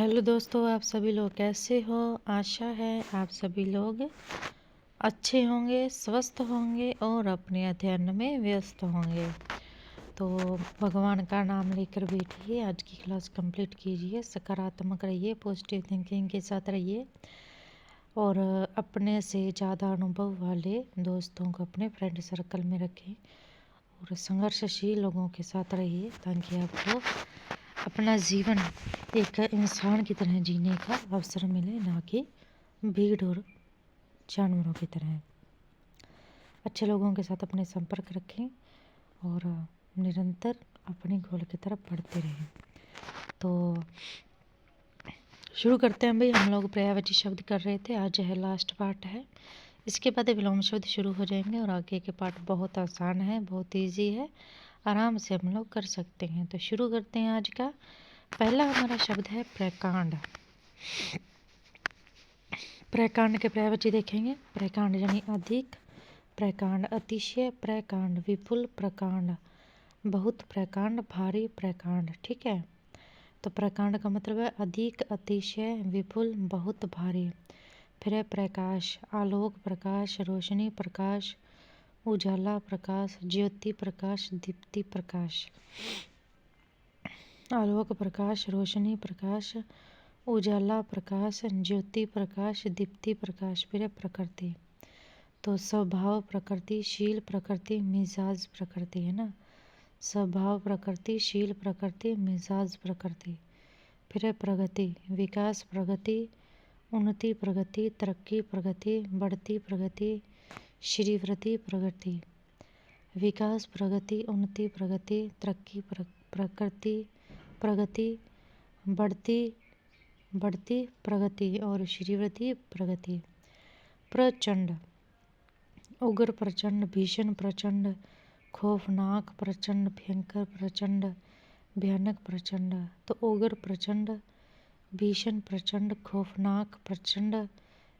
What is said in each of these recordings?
Hello दोस्तों, आप सभी लोग कैसे हो। आशा है आप सभी लोग अच्छे होंगे, स्वस्थ होंगे और अपने अध्ययन में व्यस्त होंगे। तो भगवान का नाम लेकर बैठिए, आज की क्लास कंप्लीट कीजिए, सकारात्मक रहिए, पॉजिटिव थिंकिंग के साथ रहिए और अपने से ज़्यादा अनुभव वाले दोस्तों को अपने फ्रेंड सर्कल में रखें और संघर्षशील लोगों के साथ रहिए ताकि आपको अपना जीवन एक इंसान की तरह जीने का अवसर मिले, ना कि भीड़ और जानवरों की तरह। अच्छे लोगों के साथ अपने संपर्क रखें और निरंतर अपने गोल की तरफ बढ़ते रहें। तो शुरू करते हैं भाई। हम लोग पर्यायवाची शब्द कर रहे थे, आज है लास्ट पार्ट है। इसके बाद विलोम शब्द शुरू हो जाएंगे और आगे के पार्ट बहुत आसान है, बहुत ईजी है, आराम से हम लोग कर सकते हैं। तो शुरू करते हैं। आज का पहला हमारा शब्द है प्रकांड। प्रकांड के पर्यायवाची देखेंगे। प्रकांड यानी अधिक, प्रकांड अतिशय, प्रकांड विपुल, प्रकांड बहुत, प्रकांड भारी, प्रकांड। ठीक है, तो प्रकांड का मतलब है अधिक, अतिशय, विपुल, बहुत, भारी। फिर है प्रकाश, आलोक, प्रकाश, रोशनी, प्रकाश, उजाला, प्रकाश, ज्योति, प्रकाश, दीप्ति, प्रकाश। आलोक, प्रकाश, रोशनी, प्रकाश, उजाला, प्रकाश, ज्योति, प्रकाश, दीप्ति, प्रकाश। फिर है प्रकृति, तो स्वभाव प्रकृति, शील प्रकृति, मिजाज प्रकृति, है ना। स्वभाव प्रकृति, शील प्रकृति, मिजाज प्रकृति। फिर है प्रगति, विकास प्रगति, उन्नति प्रगति, तरक्की प्रगति, बढ़ती प्रगति, श्रीवृद्धि प्रगति। विकास प्रगति, उन्नति प्रगति, तरक्की प्रकृति प्रगति, बढ़ती प्रगति और श्रीवृद्धि प्रगति। प्रचंड, उग्र प्रचंड, भीषण प्रचंड, खौफनाक प्रचंड, भयंकर प्रचंड, भयानक प्रचंड। तो उग्र प्रचंड, भीषण प्रचंड, खौफनाक प्रचंड,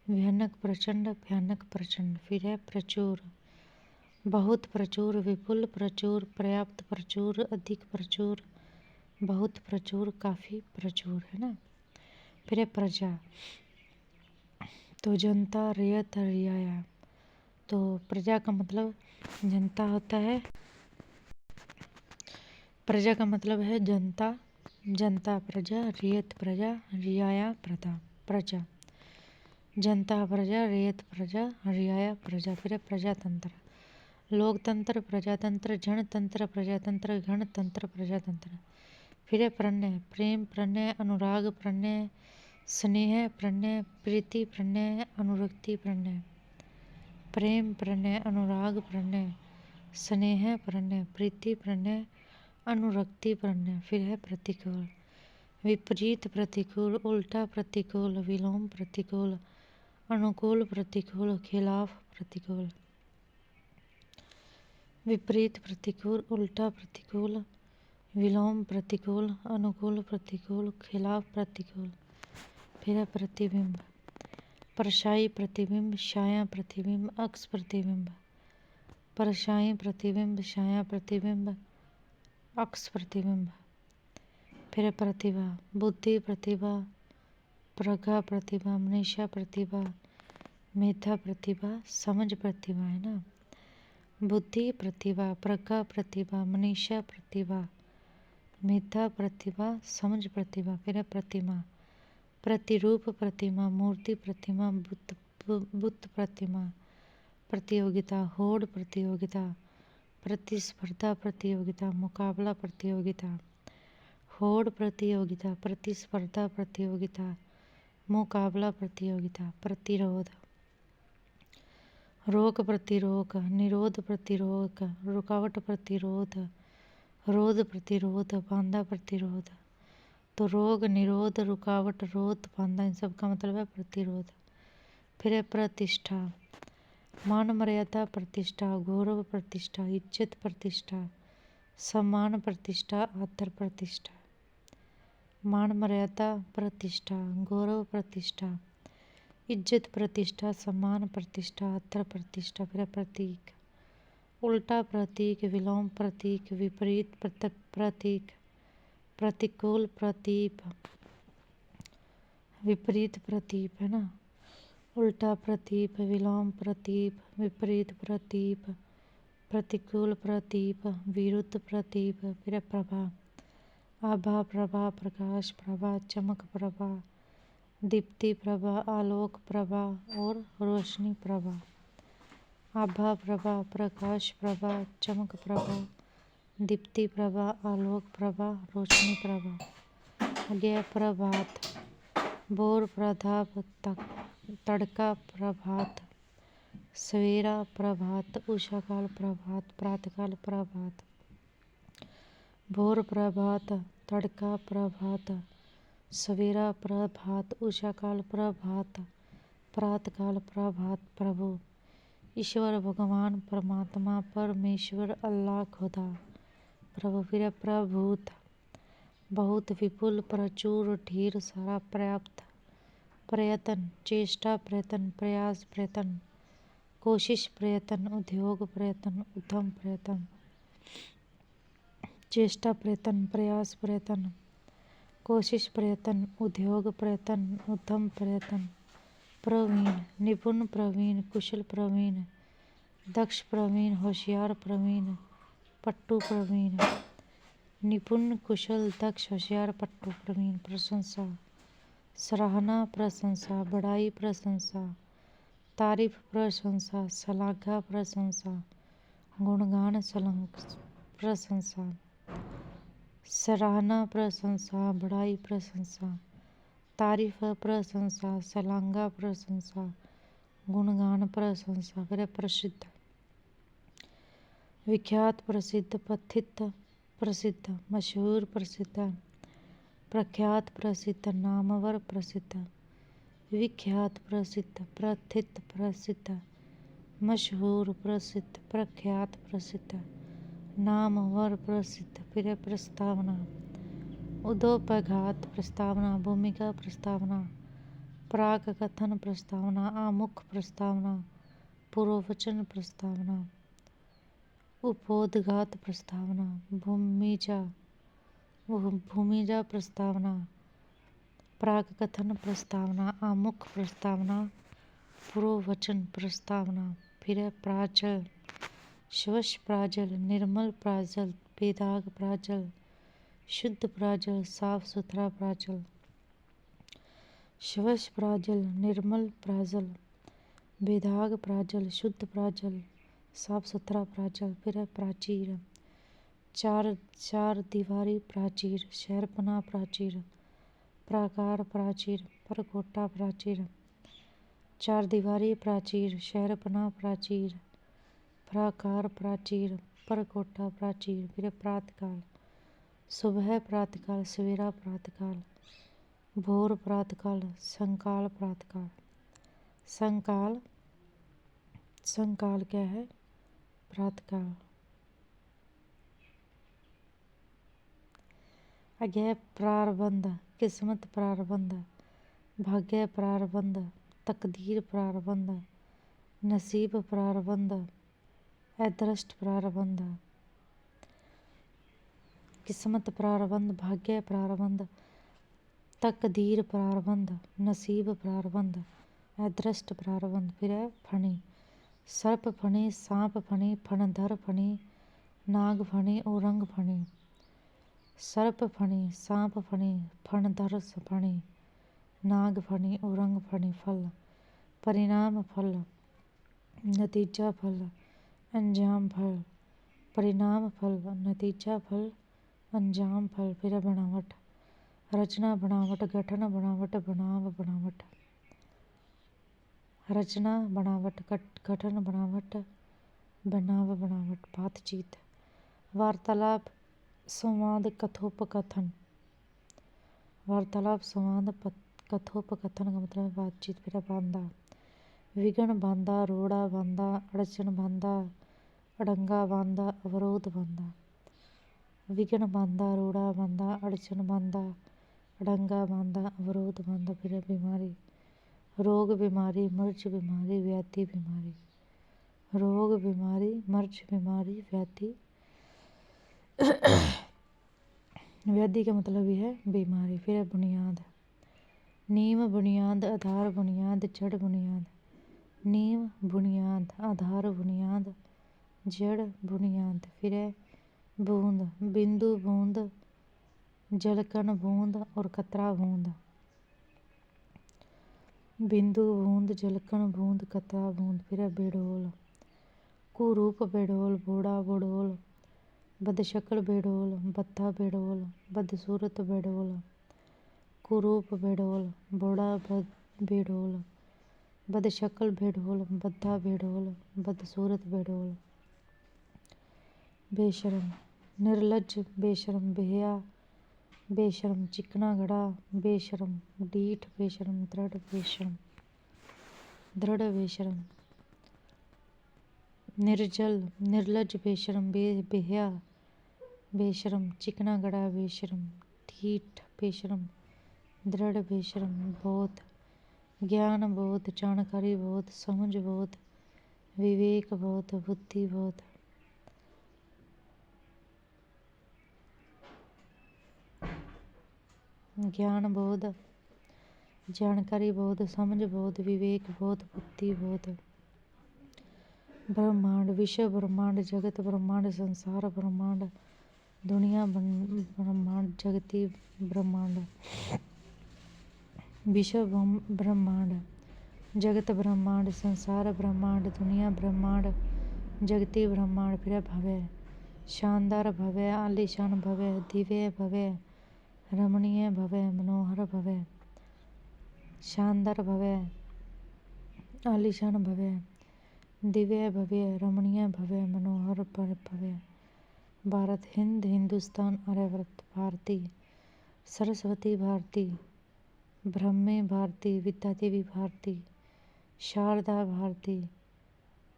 भयानक प्रचंड, भयानक प्रचंड। फिर है प्रचुर, बहुत प्रचुर, विपुल प्रचुर, पर्याप्त प्रचुर, अधिक प्रचुर, बहुत प्रचुर, काफ़ी प्रचुर, है ना। फिर है प्रजा, तो जनता, रैयत, रियाया। तो प्रजा का मतलब जनता होता है, प्रजा का मतलब है जनता, जनता प्रजा, रैयत प्रजा, रियाया प्रजा। जनता प्रजा, रैयत प्रजा, रियाया प्रजा। फिर है प्रजातंत्र, लोकतंत्र, प्रजातंत्र, जनतंत्र, प्रजातंत्र, गणतंत्र, प्रजातंत्र। फिर है प्रणय, प्रेम प्रणय, अनुराग प्रणय, स्नेह प्रणय, प्रीति प्रणय, अनुरक्ति प्रणय। प्रेम प्रणय, अनुराग प्रणय, स्नेह प्रणय, प्रीति प्रणय, अनुरक्ति प्रणय। फिर है प्रतिकूल, विपरीत प्रतिकूल, उल्टा प्रतिकूल, विलोम प्रतिकूल, अनुकूल प्रतिकूल, खिलाफ प्रतिकूल। विपरीत प्रतिकूल, उल्टा प्रतिकूल, विलोम प्रतिकूल, अनुकूल प्रतिकूल, खिलाफ प्रतिकूल। फिर है प्रतिबिंब, परछाई प्रतिबिंब, छाया प्रतिबिंब, अक्ष प्रतिबिंब। परछाई प्रतिबिंब, छाया प्रतिबिंब, अक्ष प्रतिबिंब। फिर है प्रतिभा, बुद्धि प्रतिभा, प्रज्ञा प्रतिभा, मनीषा प्रतिभा, मेधा प्रतिभा, समझ प्रतिभा, है ना। बुद्धि प्रतिभा, प्रज्ञा प्रतिभा, मनीषा प्रतिभा, मेधा प्रतिभा, समझ प्रतिभा। फिर है प्रतिमा, प्रतिरूप प्रतिमा, मूर्ति प्रतिमा, बुद्ध प्रतिमा। प्रतियोगिता, होड़ प्रतियोगिता, प्रतिस्पर्धा प्रतियोगिता, मुकाबला प्रतियोगिता। होड़ प्रतियोगिता, प्रतिस्पर्धा प्रतियोगिता, मुकाबला प्रतियोगिता। प्रतिरोध, रोक प्रतिरोध, निरोध प्रतिरोध, रुकावट प्रतिरोध, रोध प्रतिरोध, बांधा प्रतिरोध। तो रोग, निरोध, रुकावट, रोध, बांधा, इन सब का मतलब है प्रतिरोध। फिर है प्रतिष्ठा, मान मर्यादा प्रतिष्ठा, गौरव प्रतिष्ठा, इज्जत प्रतिष्ठा, सम्मान प्रतिष्ठा, आदर प्रतिष्ठा। मान मर्यादा प्रतिष्ठा, गौरव प्रतिष्ठा, इज्जत प्रतिष्ठा, सम्मान प्रतिष्ठा, आदर प्रतिष्ठा। फिर प्रतीक, उल्टा प्रतीक, विलोम प्रतीक, विपरीत प्रतीक, प्रतिकूल प्रतीक, विपरीत प्रतीप है ना, उल्टा प्रतीप, विलोम प्रतीप, विपरीत प्रतीप, प्रतिकूल प्रतीप, विरुद्ध प्रतीप। फिर प्रभा, आभा प्रभा, प्रकाश प्रभा, चमक प्रभा, दीप्ति प्रभा, आलोक प्रभा और रोशनी प्रभा। आभा प्रभा, प्रकाश प्रभा, चमक प्रभा, दीप्ति प्रभा, आलोक प्रभा, रोशनी प्रभा। अज्ञे प्रभात, भोर प्रताप, तड़का प्रभात, सवेरा प्रभात, उषाकाल प्रभात, प्रातःकाल प्रभात। भोर प्रभात, तड़का प्रभात, सवेरा प्रभात, उषाकाल प्रभात, प्रातःकाल प्रभात। प्रभु, ईश्वर, भगवान, परमात्मा, परमेश्वर, अल्लाह, खुदा। प्रभु। फिर प्रभूत, बहुत, विपुल, प्रचुर, ढेर सारा, पर्याप्त। प्रयत्न, चेष्टा, प्रयत्न, प्रयास, प्रयत्न, कोशिश, प्रयत्न, उद्योग, प्रयत्न, उद्यम, प्रयत्न। चेष्टा, प्रयत्न, प्रयास, प्रयत्न, कोशिश, प्रयत्न, उद्योग, प्रयत्न, उद्यम, प्रयत्न। प्रवीण, निपुण, प्रवीण, कुशल, प्रवीण, दक्ष, प्रवीण, होशियार, प्रवीण, पट्टू, प्रवीण। निपुण, कुशल, दक्ष, होशियार, पट्टू, प्रवीण। प्रशंसा, सराहना, प्रशंसा, बड़ाई, प्रशंसा, तारीफ, प्रशंसा, श्लाघा, प्रशंसा, गुणगान, प्रशंसा। सराहना, प्रशंसा, बड़ाई, प्रशंसा, तारीफ, प्रशंसा, श्लाघा, प्रशंसा, गुणगान, प्रशंसा। फिर प्रसिद्ध, विख्यात, प्रसिद्ध, प्रथित, प्रसिद्ध, मशहूर, प्रसिद्ध, प्रख्यात, प्रसिद्ध, नामवर, प्रसिद्ध। विख्यात, प्रसिद्ध, प्रथित, प्रसिद्ध, मशहूर, प्रसिद्ध, प्रख्यात, प्रसिद्ध, नामवर, प्रसिद्ध। फिर प्रस्तावना, उदोपघात, प्रस्तावना, भूमिका, प्रस्तावना, प्राक कथन, प्रस्तावना, आमुख, प्रस्तावना, पूर्ववचन, प्रस्तावना, उपोद्घात, प्रस्तावना, भूमिजा, प्रस्तावना, प्राक कथन, प्रस्तावना, आमुख, प्रस्तावना, पूर्ववचन, प्रस्तावना। फिर प्राचल, स्वच्छ प्राजल, निर्मल प्राजल, बेदाग प्राजल, शुद्ध प्राजल, साफ सुथरा प्राजल। स्वच्छ प्राजल, निर्मल प्राजल, बेदाग प्राजल, शुद्ध प्राजल, साफ सुथरा प्राजल। फिर प्राचीर, चार दीवारी प्राचीर, शहरपना प्राचीर, प्राकार प्राचीर, परकोटा प्राचीर। चार दीवारी प्राचीर, शहरपना प्राचीर, प्राकार प्राचीर, परकोटा प्राचीर। फिर प्रातःकाल, सुबह प्रातःकाल, सवेरा प्रातःकाल, भोर प्रातःकाल, संकाल प्रातःकाल। संकाल क्या है? प्रातःकाल। अज्ञे प्रारब्ध, किस्मत प्रारब्ध, भाग्य प्रारब्ध, तकदीर प्रारब्ध, नसीब प्रारब्ध, अदृष्ट प्रारब्ध। किस्मत प्रारब्ध, भाग्य प्रारब्ध, तकदीर प्रारब्ध, नसीब प्रारब्ध, अदृष्ट प्रारब्ध। फिर फणी, सर्प फणी, सांप फणी, फणधर फणी, नाग फणी और रंग फणी। सर्प फणी, सांप फणी, फणधर फणी, नाग फणी और रंग फणी। फल, परिणाम फल, नतीजा फल, अंजाम फल। परिणाम फल, नतीजा फल, अंजाम फल। फिर बनावट, रचना बनावट, गठन बनावट, बनाव बनावट। रचना बनावट, गठन बनावट, बनाव बनावट। बातचीत, वार्तालाप, संवाद, कथोपकथन। वार्तालाप, संवाद, कथोपकथन का मतलब है बातचीत। फिर बांधा, विघन बांधा, रोड़ा बांधा, अड़चन बांधा, अड़ंगा बांधा, अवरोध बांधा। विघन बांधा, रोड़ा बांधा, अड़चन बांधा, अड़ंगा बांधा, अवरोध बांधा। फिर बीमारी, रोग बीमारी, मर्ज बीमारी, व्याधि बीमारी। रोग बीमारी, मर्ज बीमारी, व्याधि। व्याधि का मतलब ही है बीमारी। फिर बुनियाद, नीम बुनियाद आधार बुनियाद जड़ बुनियाद। नीम बुनियाद आधार बुनियाद जड़ बुनियाद। फिर है बूंद, बिंदु बूंद, जलकण बूंद और कतरा बूंद। बिंदु बूंद, जलकण बूंद, कतरा बूंद। फिर है बेडोल, कुरूप बेडोल, बोड़ा बोडोल, बदशक्ल बेडोल, बद्धा बेडोल, बदसूरत बेडोल। कुरूप बेडोल, बोड़ा बेडोल, बदशक्ल बेडोल, बद्धा बेडोल, बदसूरत बेडोल। बेशरम, निर्लज्ज बेशरम, बेहया बेशरम, चिकना घड़ा बेशरम, डीठ बेशरम, दृढ़ बेशरम। दृढ़ बेशरम। निर्जल, निर्लज्ज बेशरम, बेहया बेशरम, चिकना घड़ा बेशरम, ढीठ बेशरम, दृढ़ बेशरम। बहुत, ज्ञान बहुत, जानकारी बहुत, समझ बहुत, विवेक बहुत, बुद्धि बहुत। ज्ञान बहुत, जानकारी बहुत, समझ बहुत, विवेक बहुत, बुद्धि बहुत। ब्रह्मांड, विश्व ब्रह्मांड, जगत ब्रह्मांड, संसार ब्रह्मांड, दुनिया ब्रह्मांड, जगती ब्रह्मांड। विश्व ब्रह्मांड, जगत ब्रह्मांड, संसार ब्रह्मांड, दुनिया ब्रह्मांड, जगती ब्रह्मांड। फिर भव्य, शानदार भव्य, आलीशान भव्य, दिव्य भव्य, रमणीय भव्य, मनोहर भव्य। शानदार भव्य, आलीशान भव्य, दिव्य भव्य, रमणीय भव्य, मनोहर भव्य। भारत, हिंद, हिंदुस्तान, आर्यवर्त, भारती, सरस्वती भारती, ब्रह्मे भारती, विद्यादेवी भारती, शारदा भारती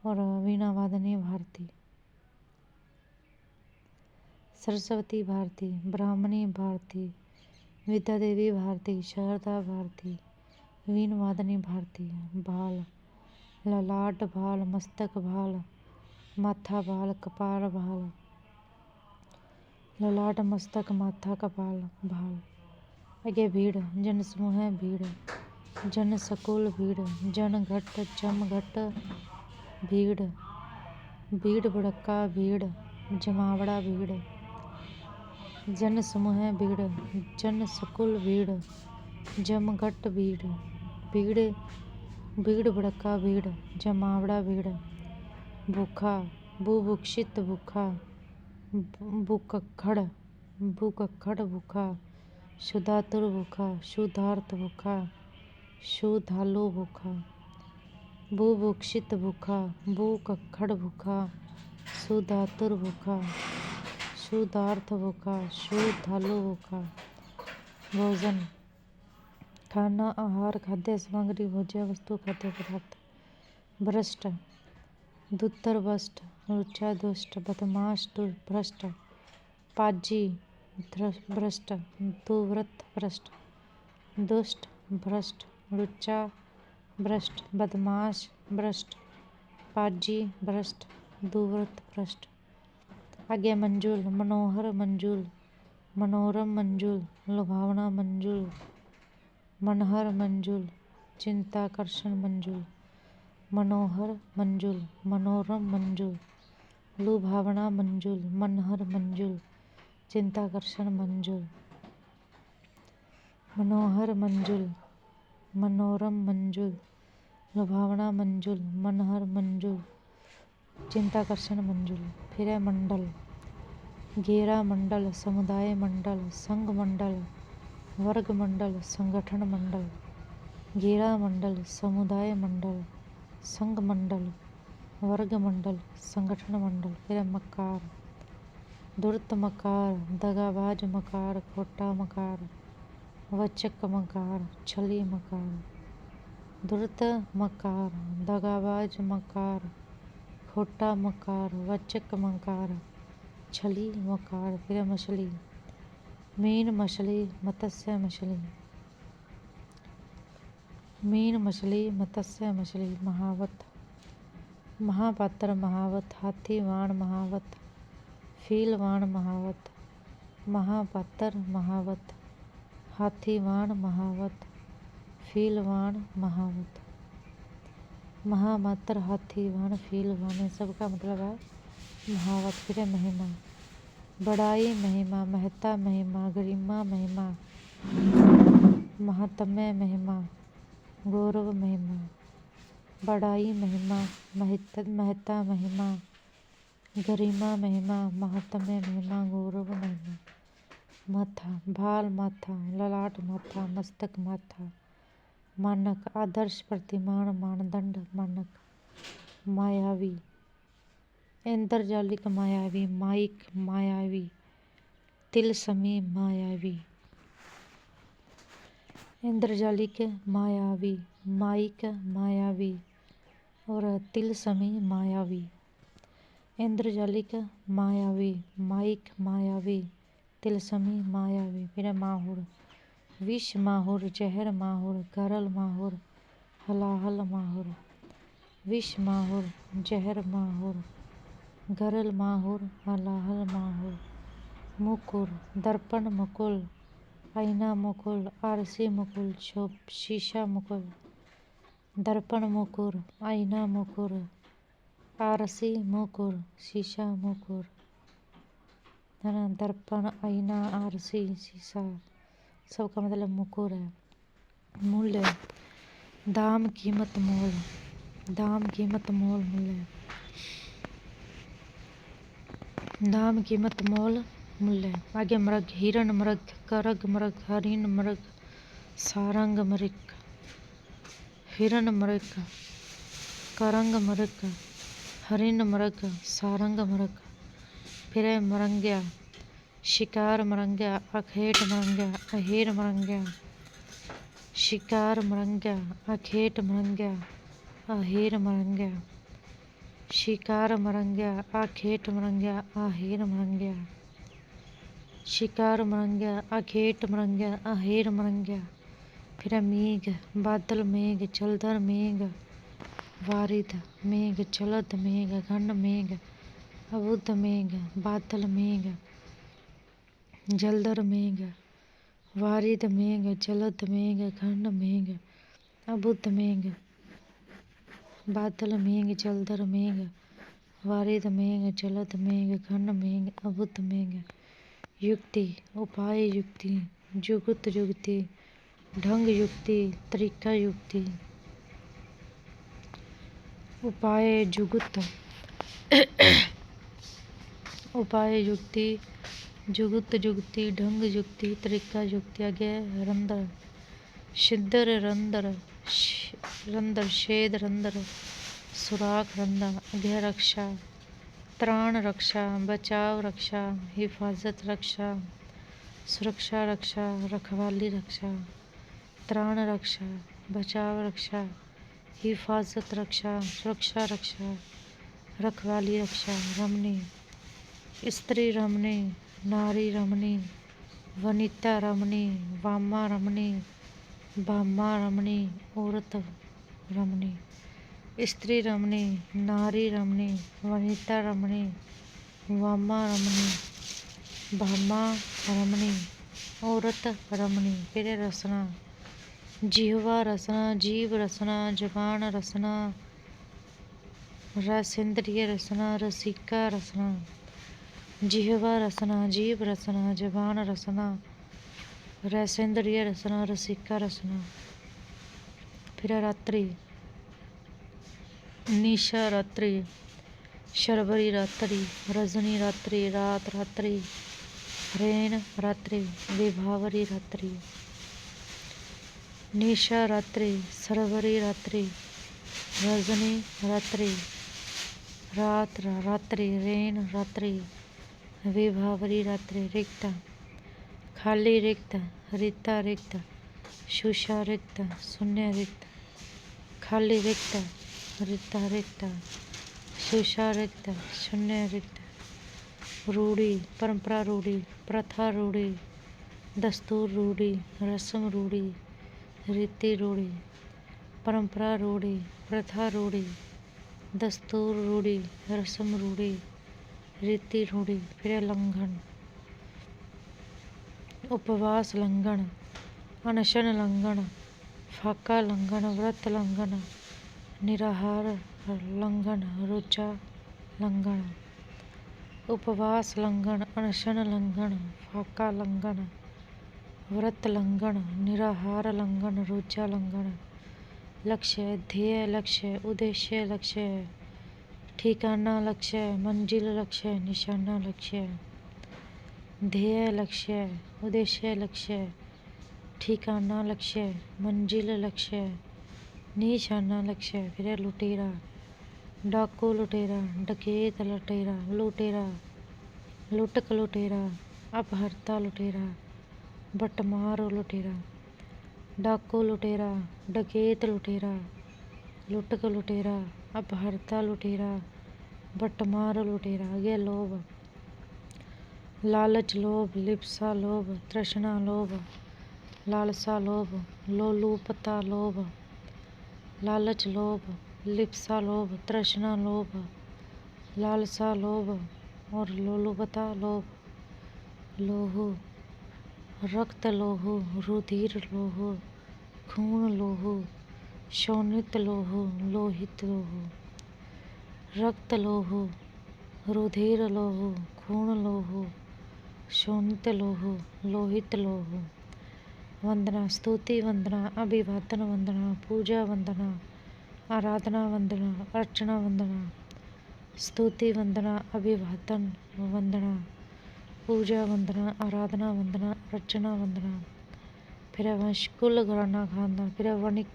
और वीणा वादनी भारती। सरस्वती भारती, ब्राह्मणी भारती, विद्यादेवी भारती, शारदा भारती, वीण वादनी भारती। बाल, ललाट भाल, मस्तक भाल, माथा भाल, कपाल भाल। ललाट, मस्तक, माथा, कपाल भाल। आगे भीड़, जन समूह भीड़, जन सकुल भीड़, जन घट, जम घट, भीड़, भीड़ भड़का भीड़, जमावड़ा भीड़। जन समूह भीड़, जन सकुल भीड़, जम घट भीड़, भीड़, भीड़ भड़का भीड़, जमावड़ा भीड़। भूखा, बुभुक्षित भूखा, भूकक्खड़, भूकक्खड़ भूखा, शुद्धातुर भूखा, शुद्धार्थ भूखा, शुद्धालु भूखा। बुभुक्षित भूखा, भूकक्खड़ भूखा, शुद्धातुर भूखा, शुद्धार्थ भूखा, शुद्धालु भूखा। भोजन, खाना, आहार, खाद्य सामग्री, भोज्य वस्तु, खाद्य पदार्थ। भ्रष्ट, दुत्तर भ्रष्ट, लुच्चा दुष्ट, बदमाश भ्रष्ट, पाजी भ्रष्ट, दुव्रत भ्रष्ट, दुष्ट भ्रष्ट, लुच्चा भ्रष्ट, बदमाश भ्रष्ट, पाजी भ्रष्ट, दुव्रत भ्रष्ट। आगे मंजूल, मनोहर मंजूल, मनोरम मंजूल, लुभावना मंजूल, मनहर मंजूल, चिंताकर्षण मंजूल। मनोहर मंजूल, मनोरम मंजूल, लुभावना मंजूल, मनहर मंजूल, चिंताकर्षण मंजूल। मनोहर मंजूल, मनोरम मंजूल, लुभावना मंजूल, मनहर मंजूल, चिंताकर्षण मंजूल। फिर है मंडल, घेरा मंडल, समुदाय मंडल, संघ मंडल, वर्ग मंडल, संगठन मंडल। घेरा मंडल, समुदाय मंडल, संघ मंडल, वर्ग मंडल, संगठन मंडल। फिर मकार, धूर्त मकार, दगाबाज मकार, खोटा मकार, वचक मकार, छली मकार। धूर्त मकार, दगाबाज मकार, खोटा मकार, वचक मकार, छली मकार। फिर मछली, मीन मछली, मत्स्य मछली, मीन मछली, मत्स्य मछली। महावत, महापात्र महावत, हाथी वाण महावत, फील वाण महावत। महापात्र महावत, हाथी वाण महावत, फीलवान महावत, महामात्र हाथी वान फीलवान, सबका मतलब है महावत। फिर महिमा, बड़ाई महिमा, महता महिमा, गरिमा महिमा, महात्म्य महिमा, गौरव महिमा, बड़ाई महिमा, महता महिमा, गरिमा महिमा, महात्म्य महिमा, गौरव महिमा। माथा, भाल माथा, ललाट माथा, मस्तक माथा, मानक, आदर्श, प्रतिमान, मानदंड, मानक। मायावी, इंद्रजालिक मायावी, माइक मायावी, तिलस्मी मायावी। इंद्रजालिक मायावी, माइक मायावी और तिलस्मी मायावी। इंद्रजालिक मायावी, माइक मायावी, तिलस्मी मायावी। फिर माहुर, विष माहुर, जहर माहुर, गरल माहुर, हलाहल माहुर। विष माहुर, जहर माहुर, गरल माहुर, हलाहल माहुर। मुकुर, दर्पण मुकुल, आईना मुकुल, आरसी मुकुल, शीशा मुकुल। दर्पण मुकुर, आईना मुकुर, आरसी मुकुर, शीशा मुकुर, है ना। दर्पण, आईना, आरसी, शीशा, सबका मतलब मुकुर है। मूल्य, दाम, कीमत, मोल। दाम, कीमत, मोल, मूल्य। दाम, कीमत, मोल, मूल्य। आगे मृग, हिरण मृग, करग मृग, हरिण मृग, सारंग मृग। हिरण मृग, करंग मृग, हरिण मृग, सारंग मृग। फिर मरंग्या, शिकार मरंग्या, अखेट मरंग्या, अहेर मरंग्या। शिकार मरंग्या, अखेट मरंग्या, अहेर मरंग्या। शिकार मरंग्या, अखेट मरंग्या, अहेर मरंग्या। शिकार मरंग्या, अखेट मरंग्या, अहेर मरंग्या। फिर मेघ, बादल मेघ, जलधर मेघ, वारिध मेघ, जलद मेघ, घन मेघ, अबुध मेघ, बादल मेघ, जलधर मेघ, वारिध मेघ, जलद मेघ, घन मेघ, अबुध मेघ, बादल मेघ, जलधर मेघ, वारिध मेघ, जलद मेघ, घन मेघ, अबुध मेघ। युक्ति, उपाय युक्ति, जुगुत युक्ति, ढंग युक्ति, तरीका युक्ति। उपाय जुगुत, उपाय युक्ति, जुगुत युक्ति, ढंग युक्ति, तरीका युक्ति। आगे रंध्र, छिद्र रंध्र, रंध्र, छेद रंध्र, सुराख रंध्र। आगे रक्षा, त्राण रक्षा, बचाव रक्षा, हिफाजत रक्षा, सुरक्षा रक्षा, रखवाली रक्षा। त्राण रक्षा, बचाव रक्षा, हिफाजत रक्षा, सुरक्षा रक्षा, रखवाली रक्षा। रमणी, स्त्री रमणी, नारी रमणी, वनिता रमणी, वामा रमणी, भामा रमणी, औरत रमणी। स्त्री रमणी, नारी रमणी, वनिता रमणी, वामा रमणी, भामा रमणी, औरत रमणी। फिर रसना, जिह्वा रसना, जीव रसना, जबान रसना, रसेंद्रिय रसना, रसिका रसना। जिह्वा रसना, जीव रसना, जबान रसना, रसेंद्रिय रसना, रसिका रसना। फिर रात्रि, निशा रात्रि, शर्वरी रात्रि, रजनी रात्रि, रात रात्रि, रेण रात्रि, विभावरी रात्रि। निशा रात्रि, शर्वरी रात्रि, रजनी रात्रि, रात रात्रि, रेण रात्रि, विभावरी रात्रि। रिक्त, खाली रिक्त, रिता रिक्त, शुषा रिक्त, शून्य रिक्त। खाली रिक्त, रिता रिक्त, शुषा रिक्त, शून्य रिक्त। रूढ़ी, परंपरा रूढ़ी, प्रथा रूढ़ी, दस्तूर रूढ़ी, रस्म रूढ़ी, रीति रूढ़ी। परंपरा रूढ़ी, प्रथा रूढ़ी, दस्तूर रूढ़ी, रस्म रूढ़ी, रीति रूढ़ी। फिर लंघन, उपवास लंघन, अनशन लंघन, फाका लंघन, व्रत लंघन, निराहार लंघन, रुचा लंघन, उपवास लंघन, अनशन लंघन, फाका लंघन, व्रत लंघन, निराहार लंघन, रुचा लंघन। लक्ष्य, ध्येय लक्ष्य, उद्देश्य लक्ष्य, ठिकाना लक्ष्य, मंजिल लक्ष्य, निशाना लक्ष्य। ध्येय लक्ष्य, उद्देश्य लक्ष्य, ठिकाना लक्ष्य, मंजिल लक्ष्य, निशाना लक्ष्य। फिर है लुटेरा, डाकू लुटेरा, डकैत लुटेरा, लुटेरा, लुटक लुटेरा, अपहर्ता लुटेरा, बटमार लुटेरा। डाकू लुटेरा, डकैत लुटेरा, लुटक लुटेरा, अपहर्ता लुटेरा, बटमार लुटेरा। आगे लोभ, लालच लोभ, लिप्सा लोभ, तृष्णा लोभ, लालसा लोभ, लोलुपता लोभ। लालच लोभ, लिप्सा लोभ, तृष्णा लोभ, लालसा लोभ और लोलुपता लोभ। लोहू, रक्त लोहू, रुधिर लोहू, खून लोहू, शोणित लोहू, लोहित लोहू। रक्त लोहू, रुधिर लोहू, खून लोहू, शोणित लोहू, लोहित लोहू। वंदना, स्तुति वंदना, अभिवादन वंदना, पूजा वंदना, आराधना वंदना, अर्चना वंदना। स्तुति वंदना, अभिवादन वंदना, पूजा वंदना, आराधना वंदना, अर्चना वंदना। फिर वंश, कुल घराना खानदान। फिर वणिक,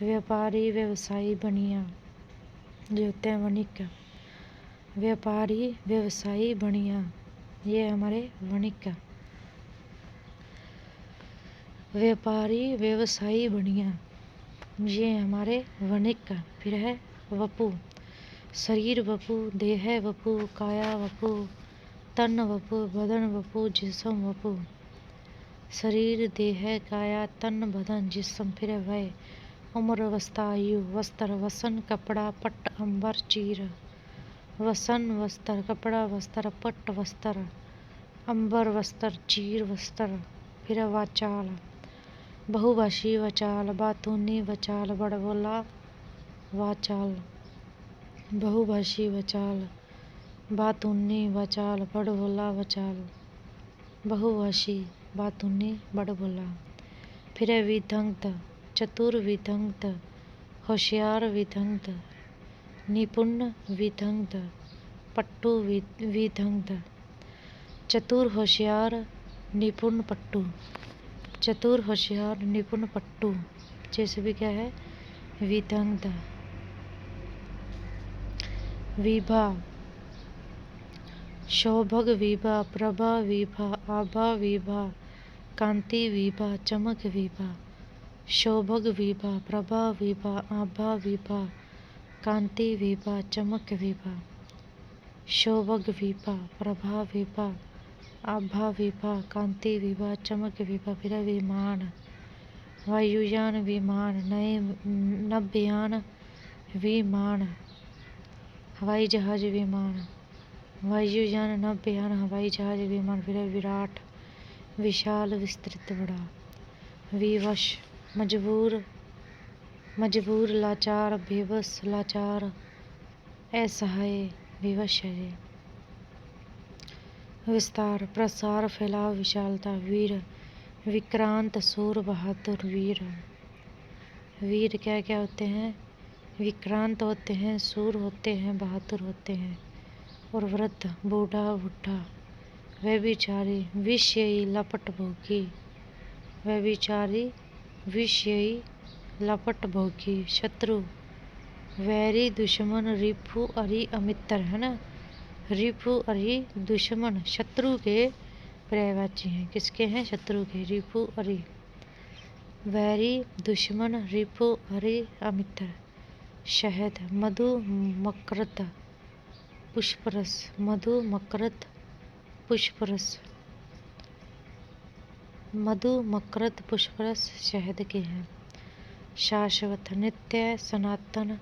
व्यापारी व्यवसायी बनिया, जो होते हैं वणिक। व्यापारी व्यवसायी बनिया, ये हमारे वणिक। व्यापारी व्यवसायी बनिया, ये हमारे वणिक। फिर है वपु, शरीर वपु, देह वपु, काया वपु, तन वपु, बदन वपु, जिस्म वपु। शरीर, देह, काया, तन, बदन, जिस्म। फिर वय, उम्र, अवस्था, आयु। वस्त्र, वसन, कपड़ा, पट्ट, अंबर, चीर। वसन वस्त्र, कपड़ा वस्त्र, पट्ट वस्त्र, अंबर वस्त्र, चीर वस्त्र। फिर वाचाल, बहुभाषी वाचाल, बातूनी वाचाल, बड़बोला वाचाल। बहुभाषी वाचाल, बातूनी वाचाल, बड़बोला वाचाल। बहुभाषी, बातूनी, बड़बोला। फिर है विदग्ध, चतुर विदग्ध, होशियार विदग्ध, निपुण विदग्ध, पट्टू विदग्ध। चतुर, होशियार, निपुण, पट्टू। चतुर, होशियार, निपुण, पट्टू, जैसे भी क्या है विदग्ध। विभा, शोभग विभा, प्रभा विभा, आभा विभा, कांति विभा, चमक विभा। शोभग विभा, प्रभा विभा, आभा विभा, कांति विभा, चमक विभा। शोभग विभा, प्रभा विभा, आभा विभा, कांति विभा, चमक विभा। फिर विमान, वायुयान विमान, नए नभ्यान विमान, हवाई जहाज विमान। वायुयान, नभ्यान, हवाई जहाज विमान। फिर विराट, विशाल, विस्तृत, बड़ा। विवश, मजबूर, मजबूर, लाचार, बेबस, लाचार, असहाय, विवश है। विस्तार, प्रसार, फैलाव, विशालता। वीर, विक्रांत, सूर, बहादुर, वीर। वीर क्या क्या होते हैं? विक्रांत होते हैं, सूर होते हैं, बहादुर होते हैं। और वृद्ध, बूढ़ा, बुढ़ा। व्यभिचारी, विषयी, लपट भोगी। व्यभिचारी, विषयी, लपट भोगी। शत्रु, वैरी, दुश्मन, रिपु, अरि, अमित्र, है ना। रिपु, अरि, दुश्मन, शत्रु के पर्यायवाची हैं। किसके हैं? शत्रु के। रिपु, अरि, वैरी, दुश्मन, रिपु, अरि, अमित्र। शहद, मधु, मकरत, पुष्परस। मधु, मकरत, पुष्परस। मधु, मकरत, पुष्परस शहद के हैं। शाश्वत, नित्य, सनातन,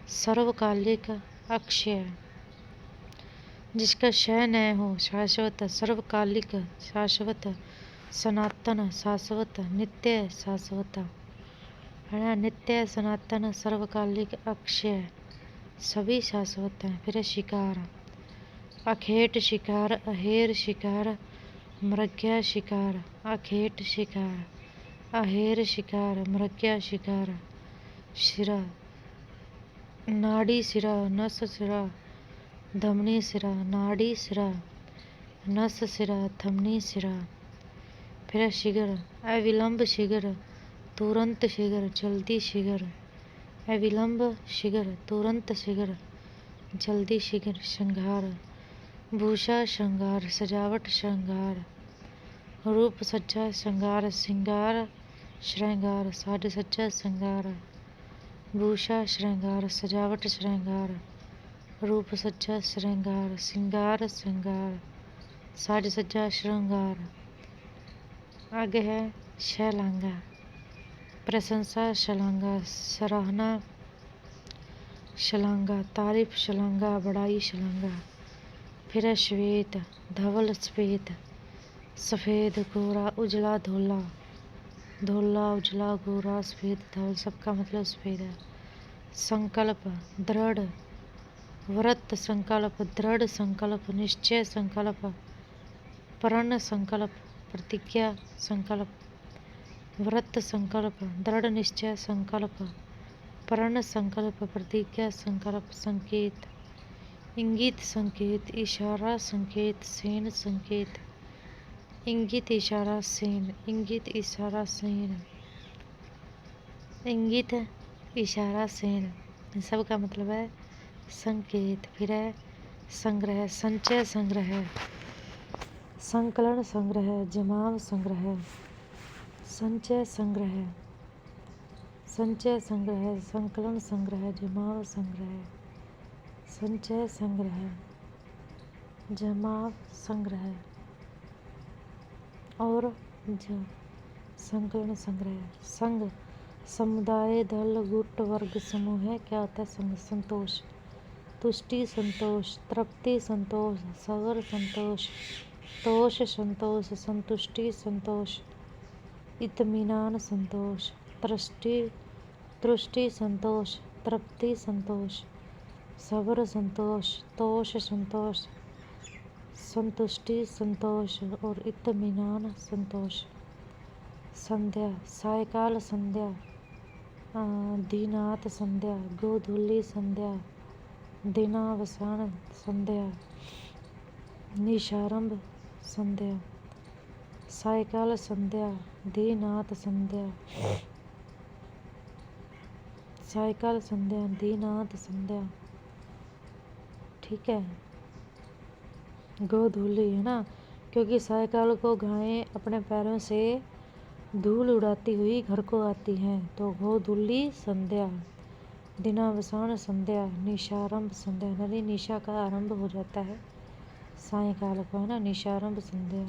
सर्वकालिक, अक्षय, जिसका क्षय न हो। शाश्वत, सर्वकालिक, शाश्वत, सनातन, शाश्वत, नित्य, शाश्वत। है ना। नित्य सनातन सर्वकालिक अक्षय, सभी शाश्वत हैं। फिर है शिकार, अखेट शिकार, अहेर शिकार, मृग्या शिकार, अखेट शिकार, अहेर शिकार, मृग्या शिकार। शिरा, नाड़ी शिरा, नस शिरा, धमनी शिरा, नाड़ी शिरा, नस शिरा, धमनी शिरा। फिर शीघ्र, अविलंब शीघ्र, तुरंत शीघ्र, जल्दी शीघ्र, अविलंब शीघ्र, तुरंत शीघ्र, जल्दी शीघ्र। श्रृंगार, भूषा श्रृंगार, सजावट श्रृंगार, रूप सज्जा श्रृंगार, श्रृंगार श्रृंगार, साज सज्जा श्रृंगार, भूषा श्रृंगार, सजावट श्रृंगार, रूप सज्जा श्रृंगार, श्रृंगार श्रृंगार, साज सज्जा श्रृंगार। आगे है शैलांगा, प्रशंसा शलांगा, सराहना शलांगा, तारीफ शलांगा, बड़ाई शलांगा। फिर है श्वेत, धवल श्वेत, सफ़ेद गोरा उजला धोला, धोला उजला गोरा सफ़ेद धवल, सबका मतलब सफ़ेद है। संकल्प, दृढ़, व्रत संकल्प, दृढ़ संकल्प, निश्चय संकल्प, प्रण संकल्प, प्रतिज्ञा संकल्प, व्रत संकल्प, दृढ़ निश्चय संकल्प, प्रण संकल्प, प्रतिज्ञा संकल्प। संकेत, इंगित संकेत, इशारा संकेत, सेन संकेत, इंगित इशारा सेन, इंगित इशारा सेन, इंगित इशारा सेन, सबका मतलब है संकेत। फिर है संग्रह, संचय संग्रह, संकलन संग्रह, जमाव संग्रह, संचय संग्रह, संचय संग्रह, संकलन संग्रह, जमाव संग्रह, संचय संग्रह, जमाव संग्रह और संकलन संग्रह। संघ, समुदाय, दल, गुट, वर्ग, समूह है। क्या होता है संघ? संतोष, तुष्टि संतोष, तृप्ति संतोष, सगर संतोष, तोष संतोष, संतुष्टि संतोष, इत्मीनान संतोष, तुष्टि संतोष, तृप्ति संतोष, सबर संतोष, तोष संतोष, संतुष्टि संतोष और इत्मीनान संतोष। संध्या, सायकाल संध्या, दीनात संध्या, गोधूली संध्या, दिनावसान संध्या, निशारंभ संध्या, सायकाल संध्या, दीनात संध्या, सायकाल संध्या, दीनात संध्या। ठीक है, गोधूली है ना, क्योंकि सायकाल को गायें अपने पैरों से धूल उड़ाती हुई घर को आती हैं, तो गोधूली संध्या, दिनावसान संध्या, निशारंभ संध्या, नदी निशा का आरंभ हो जाता है सायकाल को, है ना, निशारंभ संध्या।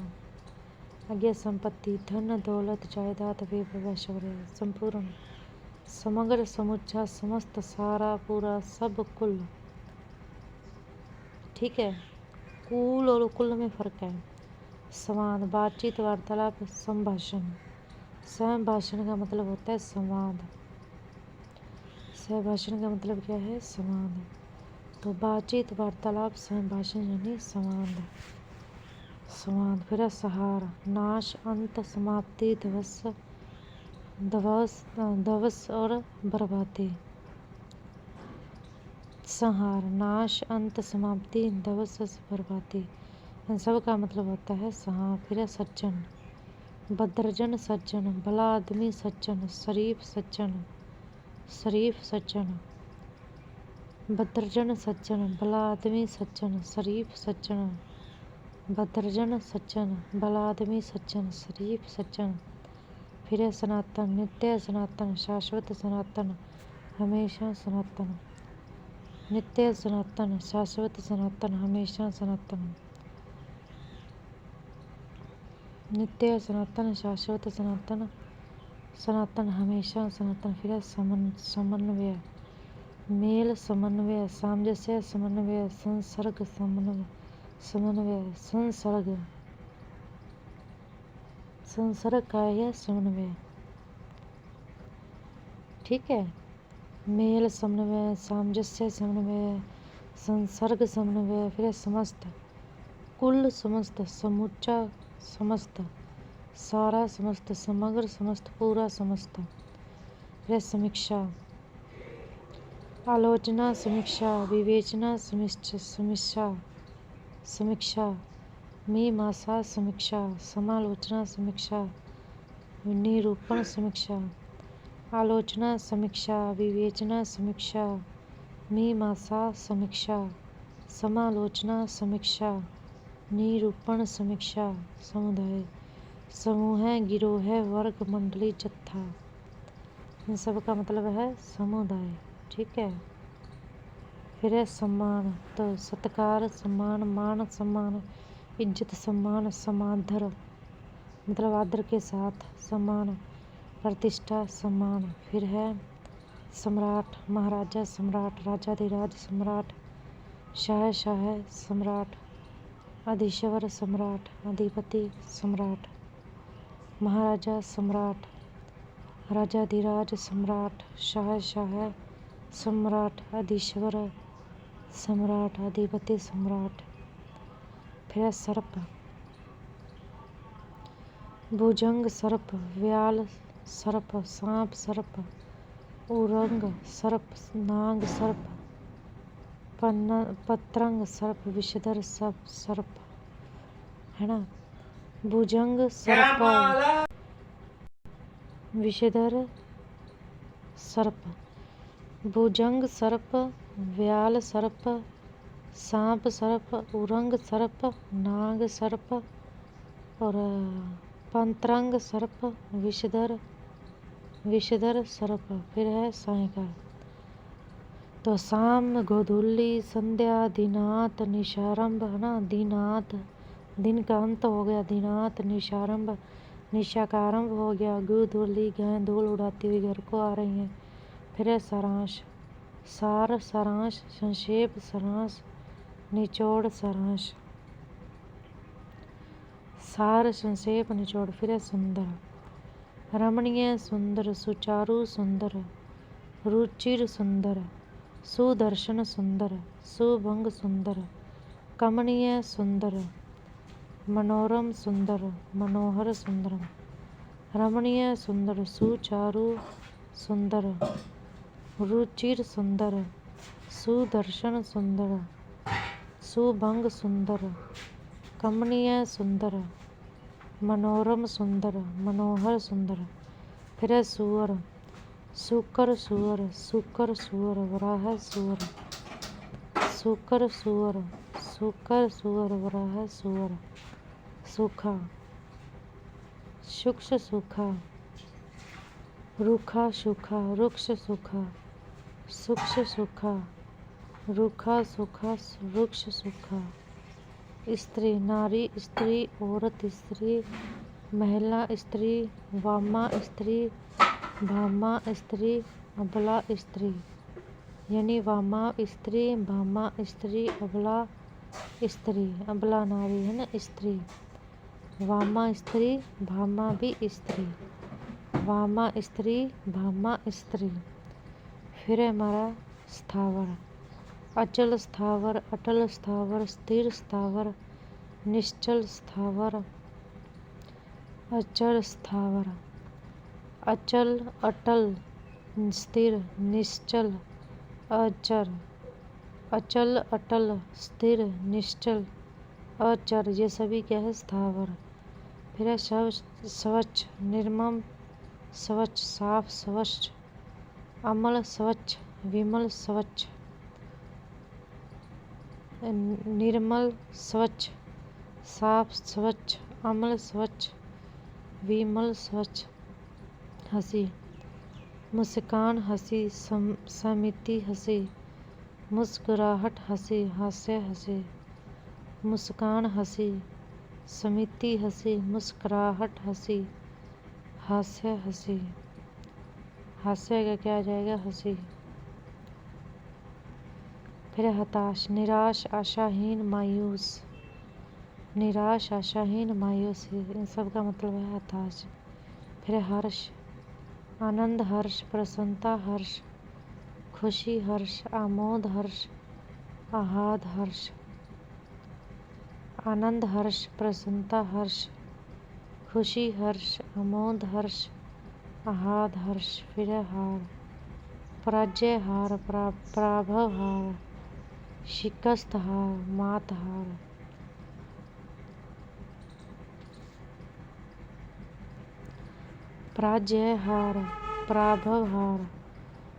आज्ञा संपत्ति, धन दौलत जायदाद वैभव शौर्य, संपूर्ण, समग्र, समुच्चा, समस्त, सारा, पूरा, सब, कुल। ठीक है, कुल और कुल में फर्क है। संवाद, बातचीत, वार्तालाप, संभाषण। संभाषण का मतलब होता है संवाद, संभाषण का मतलब क्या है? संवाद। तो बातचीत, वार्तालाप, संभाषण यानी संवाद, संवाद। फिर सहार, नाश, अंत, समाप्ति, ध्वंस और बर्बादी। संहार, नाश, अंत, समाप्ति, ध्वंस, बर्बादी, इन सब का मतलब होता है संहार। फिर सज्जन, भद्रजन सज्जन, भला आदमी सज्जन, शरीफ सज्जन, शरीफ सज्जन, भद्रजन सज्जन, भला आदमी सज्जन, शरीफ सज्जन, भद्रजन सज्जन, भला आदमी सज्जन, शरीफ सज्जन। फिर सनातन, नित्य सनातन, शाश्वत सनातन, हमेशा सनातन, नित्य सनातन, शाश्वत सनातन, हमेशा सनातन, नित्य सनातन, शाश्वत सनातन, सनातन, हमेशा सनातन। फिर समन्वय, मेल, समन्वय, सामंजस्य, समन्वय, संसर्ग, समन्वय, संसर्ग, संसर्ग का यह समन्वय। ठीक है। मेल समन्वय, सामंजस्य समन्वय, संसर्ग समन्वय, फिर है समस्त, कुल समस्त, समूचा समस्त, सारा समस्त, समग्र समस्त, पूरा समस्त, फिर है समीक्षा, आलोचना समीक्षा, विवेचना समीक्षा, समीक्षा, मीमांसा समीक्षा, समालोचना समीक्षा, निरूपण समीक्षा, आलोचना समीक्षा, विवेचना समीक्षा, मीमांसा समीक्षा, समालोचना समीक्षा, निरूपण समीक्षा। समुदाय, समूह, गिरोह, वर्ग, मंडली, जत्था, इन सब का मतलब है समुदाय। ठीक है। फिर है सम्मान, तो सत्कार, सम्मान, मान, सम्मान, इज्जत, सम्मान, समादर मतलब आदर के साथ, सम्मान, प्रतिष्ठा, सम्मान। फिर है सम्राट, महाराजा, सम्राट, राजाधिराज, सम्राट, शाह सम्राट, अधीश्वर, सम्राट, अधिपति, सम्राट, महाराजा, सम्राट, राजाधिराज, सम्राट, शाह सम्राट, अधीश्वर, सम्राट, अधिपति, सम्राट। फिर सर्प, भुजंग सर्प, व्याल सर्प, सांप सर्प, उरंग सर्प, नाग सर्प, पतंग सर्प, विषधर सर्प, है ना। भुजंग सर्प, विषधर सर्प, भुजंग सर्प, व्याल सर्प, सांप सर्प, उरंग सर्प, नाग सर्प और पतंग सर्प, विषधर सर्प। फिर है सायंकाल, तो शाम, गोधूली, संध्या, दिनात, निशारंभ, है ना। दिनात, दिन का अंत हो गया, दिनात, निशारंभ, निशा का आरंभ हो गया। गोधूली, गाय धूल उड़ाती हुई घर को आ रही हैं। फिर है सारांश, सार, सारांश, संक्षेप, सारांश, निचोड़, सारांश, सार, संक्षेप, निचोड़। फिर है सुंदर, रमणीय, सुंदर, सुचारू, सुंदर, रुचिर, सुंदर, सुदर्शन, सुंदर, सुभंग, सुंदर, कमनीय, सुंदर, मनोरम, सुंदर, मनोहर, सुंदर, रमणीय, सुंदर, सुचारू, सुंदर, रुचिर, सुंदर, सुदर्शन, सुंदर, सुभंग, सुंदर, कमनीय, सुंदर, मनोरम, सुंदर, मनोहर, सुंदर। फिर है सुअर, सुकर, सुअर, सुकर, सुअर, वराह, सुअर, सुकर, सुअर, सुकर, सुअर, वराह, सुअर। सूखा, शुक्ष, सूखा, रूखा, सूखा, रुक्ष, सूखा, शुक्ष, सूखा, रूखा, सूखा, रुक्ष, सूखा। स्त्री, नारी, स्त्री, औरत, स्त्री, महिला, स्त्री, वामा, स्त्री, भामा, स्त्री, अबला, स्त्री, यानी वामा स्त्री, भामा स्त्री, अबला स्त्री, अबला नारी है ना, स्त्री, वामा स्त्री, भामा भी स्त्री, वामा स्त्री, भामा स्त्री। फिर है हमारा स्थावर, अचल स्थावर, अटल स्थावर, स्थिर स्थावर, निश्चल स्थावर, अचल स्थावर, अचल, अटल, स्थिर, निश्चल, अचर, अचल, अटल, स्थिर, निश्चल, अचर, ये सभी क्या है, स्थावर। फिर है स्वच्छ, निर्मम, स्वच्छ, साफ, स्वच्छ, अमल, स्वच्छ, विमल, स्वच्छ, निर्मल, स्वच्छ, साफ, स्वच्छ, अमल, स्वच्छ, विमल, स्वच्छ। हंसी, मुस्कान, हंसी, समिति, हंसी, मुस्कुराहट, हंसी, हास्य, हंसी, मुस्कान, हंसी, समिति, हंसी, मुस्कुराहट, हंसी, हास्य, हंसी। हास्य का क्या आ जाएगा, हंसी। फिर हताश, निराश, आशाहीन, मायूस, निराश, आशाहीन, मायूस, इन सब का मतलब है हताश। फिर हर्ष, आनंद हर्ष, प्रसन्नता हर्ष, खुशी हर्ष, आमोद हर्ष, आह्लाद हर्ष। आनंद हर्ष, प्रसन्नता हर्ष, खुशी हर्ष, आमोद हर्ष, आह्लाद हर्ष। फिर हार, पराजय हार, पराभव हार, शिकस्त हार, मात हार। पराजय हार, पराभव हार,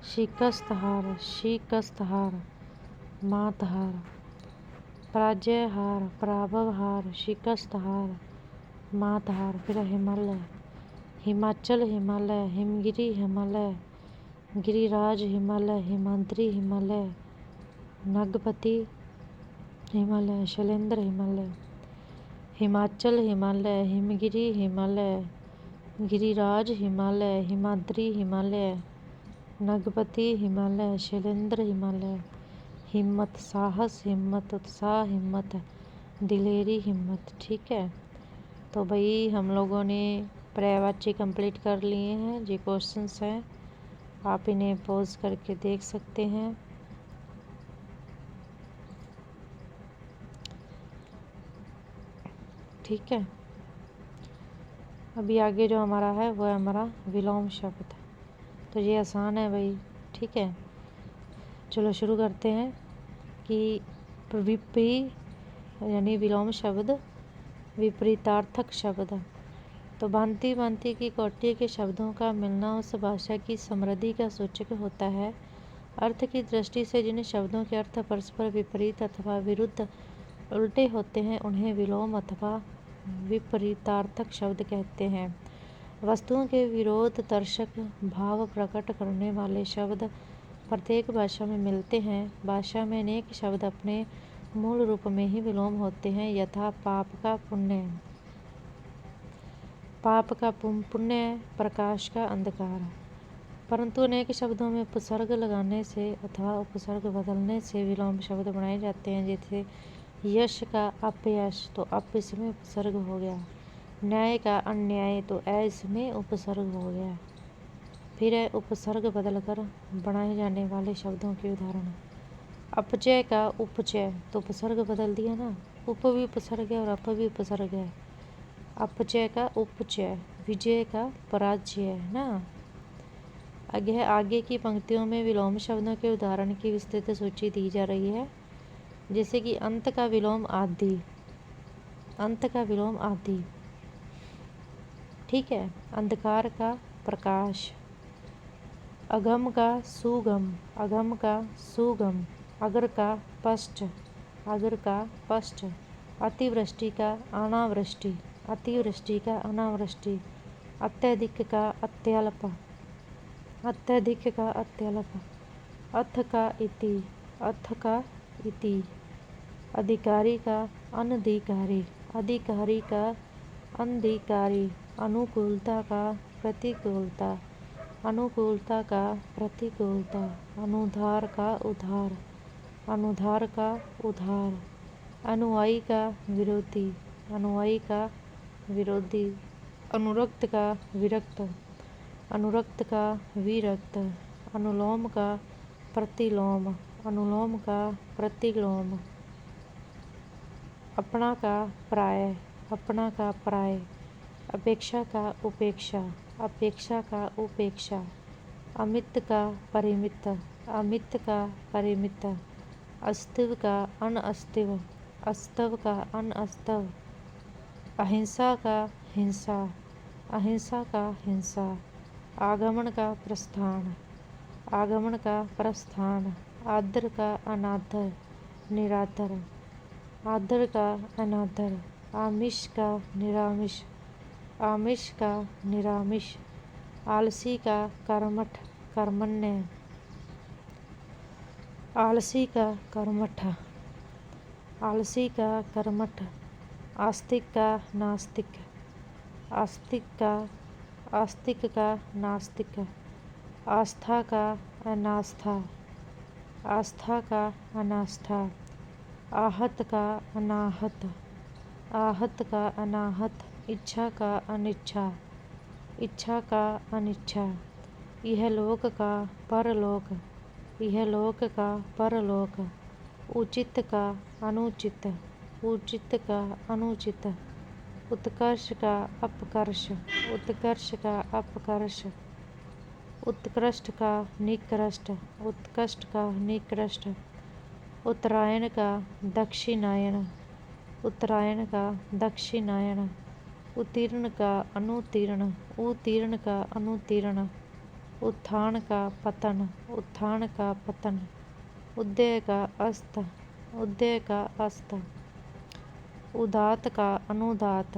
शिकस्त हार, मात हार। पराजय हार, पराभव हार, शिकस्त हार, मात हार। फिर हिमालय, हिमाचल हिमालय, हिमगिरी हिमालय, गिरिराज हिमालय, हिमाद्री हिमालय, नगपति हिमालय, शैलेंद्र हिमालय। हिमाचल हिमालय, हिमगिरी हिमालय, गिरिराज हिमालय, हिमाद्री हिमालय, नगपति हिमालय, शैलेंद्र हिमालय। हिम्मत, साहस, हिम्मत, उत्साह, हिम्मत, दिलेरी, हिम्मत। ठीक है, तो भाई हम लोगों ने पर्यायवाची कंप्लीट कर लिए हैं। जो क्वेश्चंस हैं आप इन्हें पॉज करके देख सकते हैं। ठीक है, अभी आगे जो हमारा है वो है हमारा विलोम शब्द। तो ये आसान है भाई। ठीक है, चलो शुरू करते हैं कि यानी विलोम शब्द, विपरीतार्थक शब्द। तो भांति भांति की कोटि के शब्दों का मिलना उस भाषा की समृद्धि का सूचक होता है। अर्थ की दृष्टि से जिन शब्दों के अर्थ परस्पर विपरीत अथवा विरुद्ध उल्टे होते हैं उन्हें विलोम अथवा विपरीतार्थक शब्द कहते हैं। वस्तुओं के विरोध दर्शक भाव प्रकट करने वाले शब्द प्रत्येक भाषा में मिलते हैं। भाषा में अनेक शब्द अपने मूल रूप में ही विलोम होते हैं, यथा पाप का पुण्य, प्रकाश का अंधकार। परंतु अनेक शब्दों में उपसर्ग लगाने से अथवा उपसर्ग बदलने से विलोम शब्द बनाए जाते हैं। जैसे यश का अपयश, तो अप इसमें उपसर्ग हो गया। न्याय का अन्याय, तो ए इसमें उपसर्ग हो गया। फिर है उपसर्ग बदलकर बनाए जाने वाले शब्दों के उदाहरण। अपचय का उपचय, तो उपसर्ग बदल दिया ना, उप भी उपसर्ग है और अप भी उपसर्ग है। अपचय का उपचय, विजय का पराजय है ना। आगे की पंक्तियों में विलोम शब्दों के उदाहरण की विस्तृत सूची दी जा रही है। जैसे कि अंत का विलोम आदि, अंत का विलोम आदि। ठीक है, अंधकार का प्रकाश, अगम का सुगम, अगम का सुगम, अगर का पश्च, अगर का पश्च। अतिवृष्टि का अनावृष्टि, अतिवृष्टि का अनावृष्टि। अत्यधिक का अत्यल्प, अत्यधिक का अत्यल्प। अथ का इति, अथ का इति। अधिकारी का अनधिकारी, अधिकारी का अनधिकारी। अनुकूलता का प्रतिकूलता, अनुकूलता का प्रतिकूलता। अनुधार का उधार, अनुधार का उधार। अनुयायी का विरोधी, अनुयायी का विरोधी। अनुरक्त का विरक्त, अनुरक्त का विरक्त। अनुलोम का प्रतिलोम, अनुलोम का प्रतिलोम। अपना का पराय, अपना का पराय। अपेक्षा का उपेक्षा, अपेक्षा का उपेक्षा। अमित का परिमित, अमित का परिमित। अस्तिव का अनअस्तिव, अस्तव का अनअस्तव। अहिंसा का हिंसा, अहिंसा का हिंसा। आगमन का प्रस्थान, आगमन का प्रस्थान। आदर का अनादर, निरादर। आदर का अनादर। आमिष का निरामिष, आमिष का निरामिष। आलसी का कर्मठ, कर्मण्य। आलसी का कर्मठ, आलसी का कर्मठ। आस्तिक का नास्तिक, आस्तिक का आस्तिक का नास्तिक। आस्था का अनास्था, आस्था का अनास्था। आहत का अनाहत, आहत का अनाहत। इच्छा का अनिच्छा, इच्छा का अनिच्छा। यह लोक का परलोक, यह लोक का परलोक। उचित का अनुचित, उचित का अनुचित। उत्कर्ष का अपकर्ष, उत्कर्ष का अपकर्ष। उत्कृष्ट का निकृष्ट, उत्कृष्ट का निकृष्ट। उत्तरायण का दक्षिणायन, उत्तरायण का दक्षिणायन। उत्तीर्ण का अनुतीर्ण, उत्तीर्ण का अनुतीर्ण। उत्थान का पतन, उत्थान का पतन। उदय का अस्त, उदय का अस्त। उदात का अनुदात,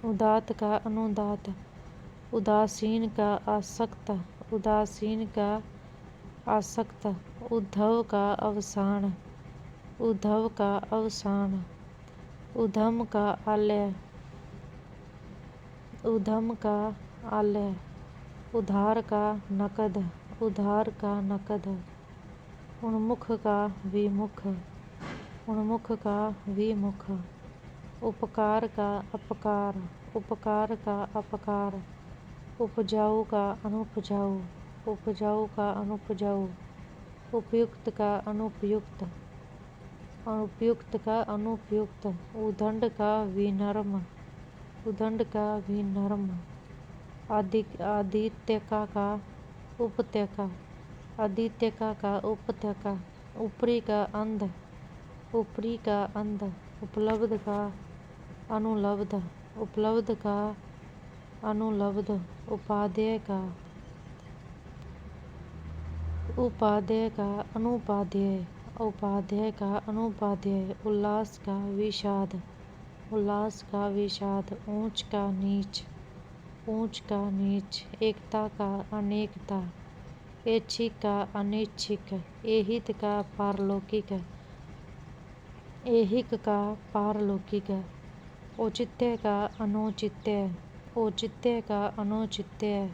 उदात का अनुदात। उदासीन का आसक्त, उदासीन का आसक्त। उद्धव का अवसान, उद्धव का अवसान। उधम का आलय, उधम का आलय। उधार का नकद, उधार का नकद। उन्मुख का विमुख, उन्मुख का विमुख। उपकार का अपकार, उपकार का अपकार। उपजाऊ का अनुपजाऊ, उपजाऊ का अनुपजाऊ। उपयुक्त का अनुपयुक्त, उपयुक्त का अनुपयुक्त। उदंड का विनम्र, उदंड का विनम्र। आदित्यका का उपत्यका, आदित्यका का उपत्यका। ऊपरी का अंध, ऊपरी का अंध। उपलब्ध का अनुलब्ध, उपलब्ध का अनुलब्ध। उपादेय का, उपादेय का अनुपादेय, उपादेय का अनुपादेय। उल्लास का विषाद, उल्लास का विषाद। ऊंच का नीच, ऊंच का नीच। एकता का अनेकता, ऐच्छिक का अनैच्छिक। ऐहिक का पारलौकिक, ऐहिक का पारलौकिक। औचित्य का अनौचित्य, औचित्य का अनौचित्य।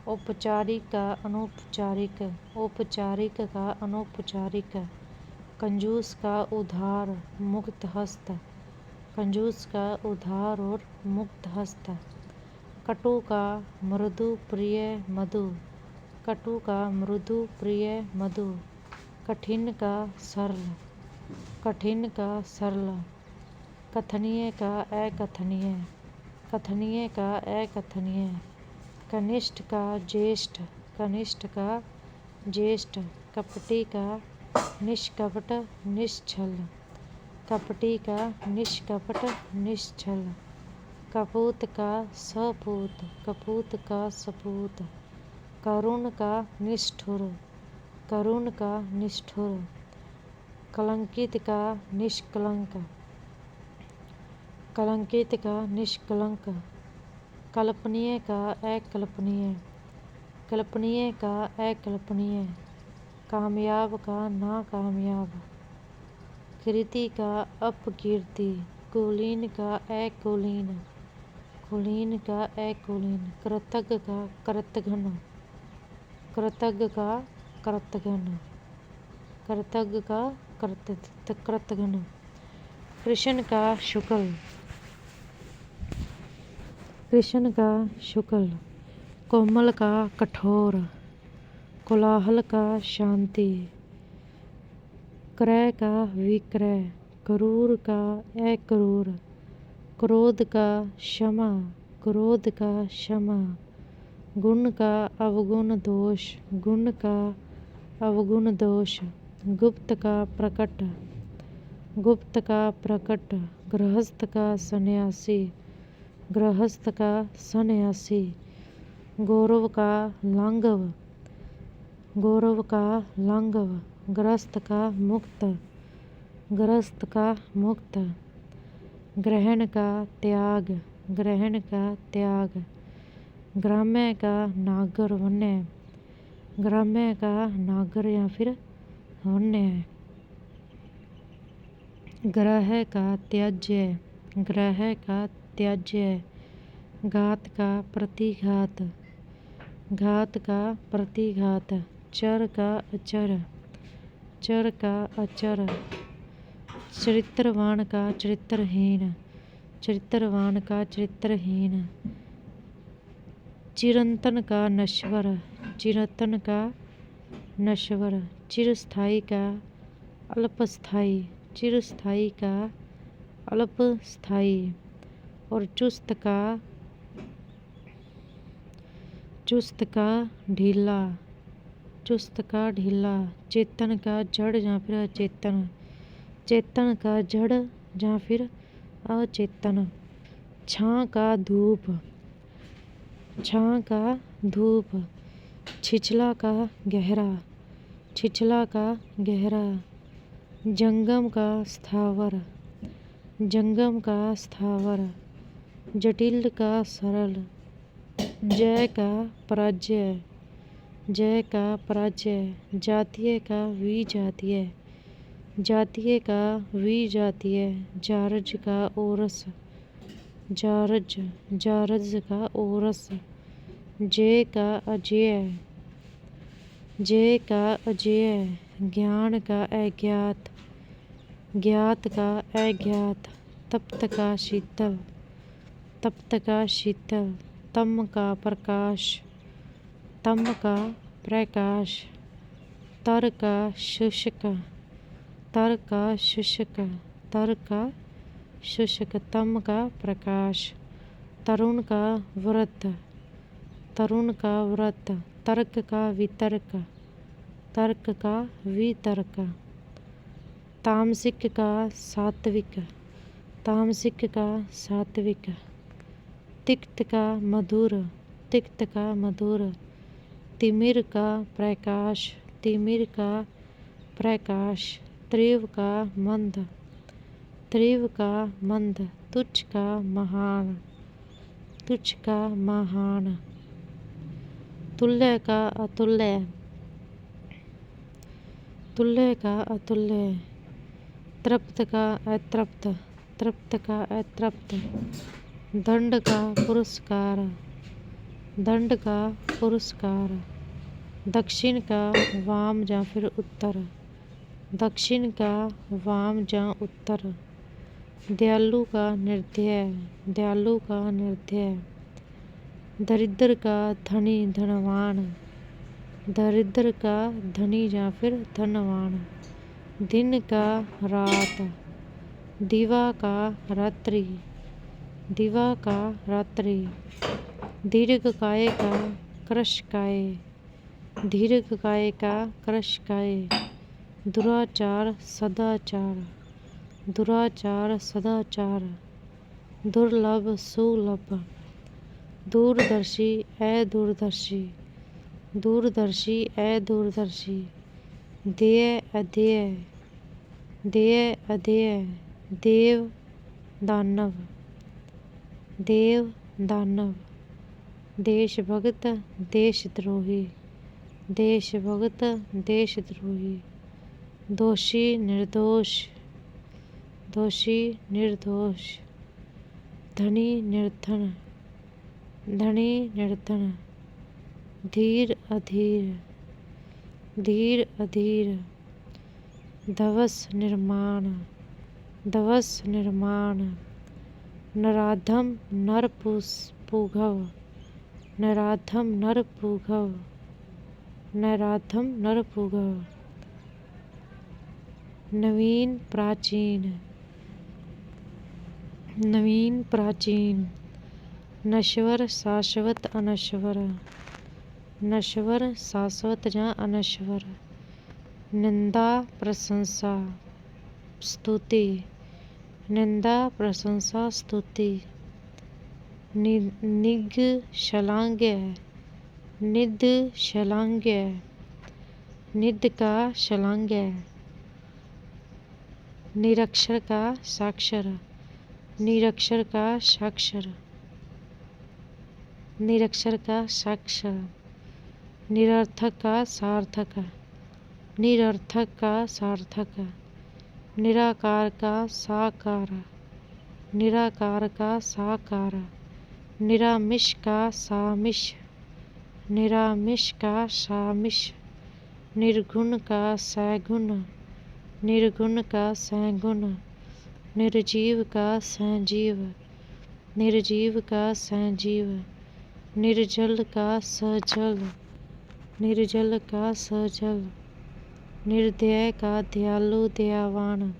औपचारिक का अनौपचारिक, औपचारिक का अनौपचारिक। कंजूस का उधार मुक्त हस्त, कंजूस का उधार और मुक्त हस्त। कटु का मृदु प्रिय मधु, कटु का मृदु प्रिय मधु। कठिन का सरल, कठिन का सरल। कथनीय का अकथनीय, कथनीय का अकथनीय। कनिष्ठ का ज्येष्ठ, कनिष्ठ का ज्येष्ठ। कपटी का निष्कपट निश्छल, कपटी का निष्कपट निश्छल। कपूत का सपूत, कपूत का सपूत। करुण का निष्ठुर, करुण का निष्ठुर। कलंकित का निष्कलंक, कलंकित का निष्कलंक। कल्पनीय का अकल्पनीय, कल्पनीय का अकल्पनीय। कामयाब का नाकामयाब, कीर्ति का अपकीर्ति। कुलीन का अकुलीन, कुलीन का अकुलीन। कृतज्ञ का कृतघ्न, कृतज्ञ का कृतघ्न, कृतज्ञ का कृतघ्न। कृष्ण का शुक्ल, कृष्ण का शुक्ल। कोमल का कठोर, कोलाहल का शांति। क्रय का विक्रय, क्रूर का अक्रूर। क्रोध का क्षमा, क्रोध का क्षमा। गुण का अवगुण दोष, गुण का अवगुण दोष। गुप्त का प्रकट, गुप्त का प्रकट। गृहस्थ का सन्यासी, गृहस्थ का सन्यासी। गौरव का लांघव, गौरव का लांघव। ग्रस्त का मुक्त, ग्रस्त का मुक्त। ग्रहण का त्याग, ग्रहण का त्याग। ग्राम्य का नागर वन्य, ग्राम्य का नागर या फिर वन्य। ग्रह का त्याज्य, ग्रह का त्याज्य। घात का प्रतिघात, घात का प्रतिघात। चर का अचर, चर का अचर। चरित्रवान का चरित्रहीन, चरित्रवान का चरित्रहीन। चिरंतन का नश्वर, चिरंतन का नश्वर, चिरस्थायी का अल्पस्थायी, चिरस्थायी का अल्पस्थायी, और चुस्त का ढीला, चुस्त का ढीला, चेतन का जड़ या फिर अचेतन, चेतन का जड़ या फिर अचेतन, छां का धूप, छां का धूप, छिछला का गहरा, छिछला का गहरा, जंगम का स्थावर, जंगम का स्थावर, जटिल का सरल, जय का पराजय, जय का पराजय, जातीय का विजातीय, जातीय का विजातीय, जारज का ओरस, जारज, जारज का ओरस, जय का अजय, जय का अजय, ज्ञान का अज्ञात, ज्ञात का अज्ञात, तप्त का शीतल, तप्त का शीतल, तम का प्रकाश, तम का प्रकाश, तर का शुष्क, तर का शुष्क, तर का शुष्क, तम का प्रकाश, तरुण का व्रत, तरुण का व्रत, तर्क का वितर्क, तर्क का वितर्क, तामसिक का सात्विक, तामसिक का सात्विक, तिक्त का मधुर, तिक्त का मधुर, तिमिर का प्रकाश, तिमिर का प्रकाश, तीव्र का मंद, तीव्र का मंद, तुच्छ का महान, तुच्छ का महान, तुल्य का अतुल्य, तुल्य का अतुल्य, तृप्त का अतृप्त, तृप्त का अतृप्त, दंड का पुरस्कार, दंड का पुरस्कार, दक्षिण का वाम या फिर उत्तर, दक्षिण का वाम या उत्तर, दयालु का निर्दय, दयालु का निर्दय, दरिद्र का धनी धनवान, दरिद्र का धनी या फिर धनवान, दिन का रात, दिवा का रात्रि, दिवा का रात्रि, दीर्घकाय का कृशकाय, दीर्घकाय का कृशकाय, दुराचार सदाचार, दुराचार सदाचार, दुर्लभ सुलभ, दूरदर्शी अदूरदर्शी, दूरदर्शी अदूरदर्शी, देय अध्यय, देय अध्यय, देव दानव, देव दानव, देशभक्त देशद्रोही, देशभक्त देशद्रोही, दोषी निर्दोष, दोषी निर्दोष, धनी निर्धन, धनी निर्धन, धीर अधीर, धीर अधीर, धवस निर्माण, धवस निर्माण, नराधम नरपुघव, नराधम नरपुघव, नराधम नरपुघव, नवीन प्राचीन, नवीन प्राचीन, नश्वर शाश्वत अनश्वर, नश्वर शाश्वत या अनश्वर, निंदा प्रशंसा स्तुति, निंदा प्रशंसा स्तुति, निग शलांग्य, निद शलांग्य, निद का शलांग्य, निरक्षर का साक्षर, निरक्षर का साक्षर, निरक्षर का साक्षर, निरर्थक का सार्थक, निरर्थक का सार्थक, निराकार का साकार, निराकार का साकार, निरामिष का सामिष, निरामिष का सामिष, निर्गुण का सैगुण, निर्गुण का सैगुण, निर्जीव का संजीव, निर्जीव का संजीव, निर्जल का सजल, निर्जल का सजल, निर्दय का दयालु दयावान,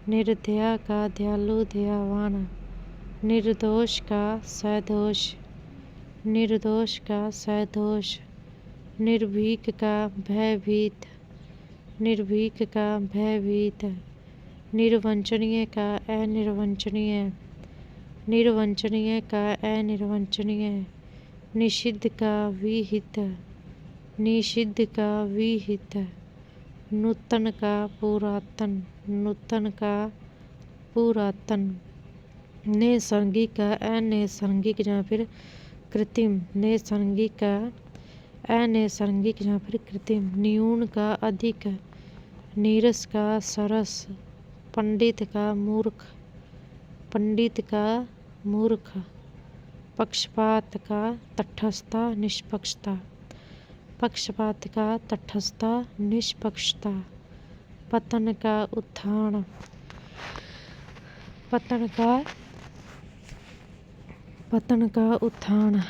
निर्दया का दयालु दयावान, निर्दोष का सदोष, निर्दोष का सदोष, निर्भीक का भयभीत, निर्भीक का भयभीत, निर्वंचनीय का अनिर्वंचनीय, निर्वंचनीय का अनिर्वंचनीय, निषिद्ध का विहित, निषिद्ध का विहित, नूतन का पुरातन, नूतन का पुरातन, नैसर्गिक का अनैसर्गिक या फिर कृत्रिम, नैसर्गिक का अनैसर्गिक या फिर कृत्रिम, न्यून का अधिक, नीरस का सरस, पंडित का मूर्ख, पंडित का मूर्ख, पक्षपात का तटस्थता निष्पक्षता, पक्षपात का तटस्थता निष्पक्षता, पतन का उत्थान, पतन का उत्थान,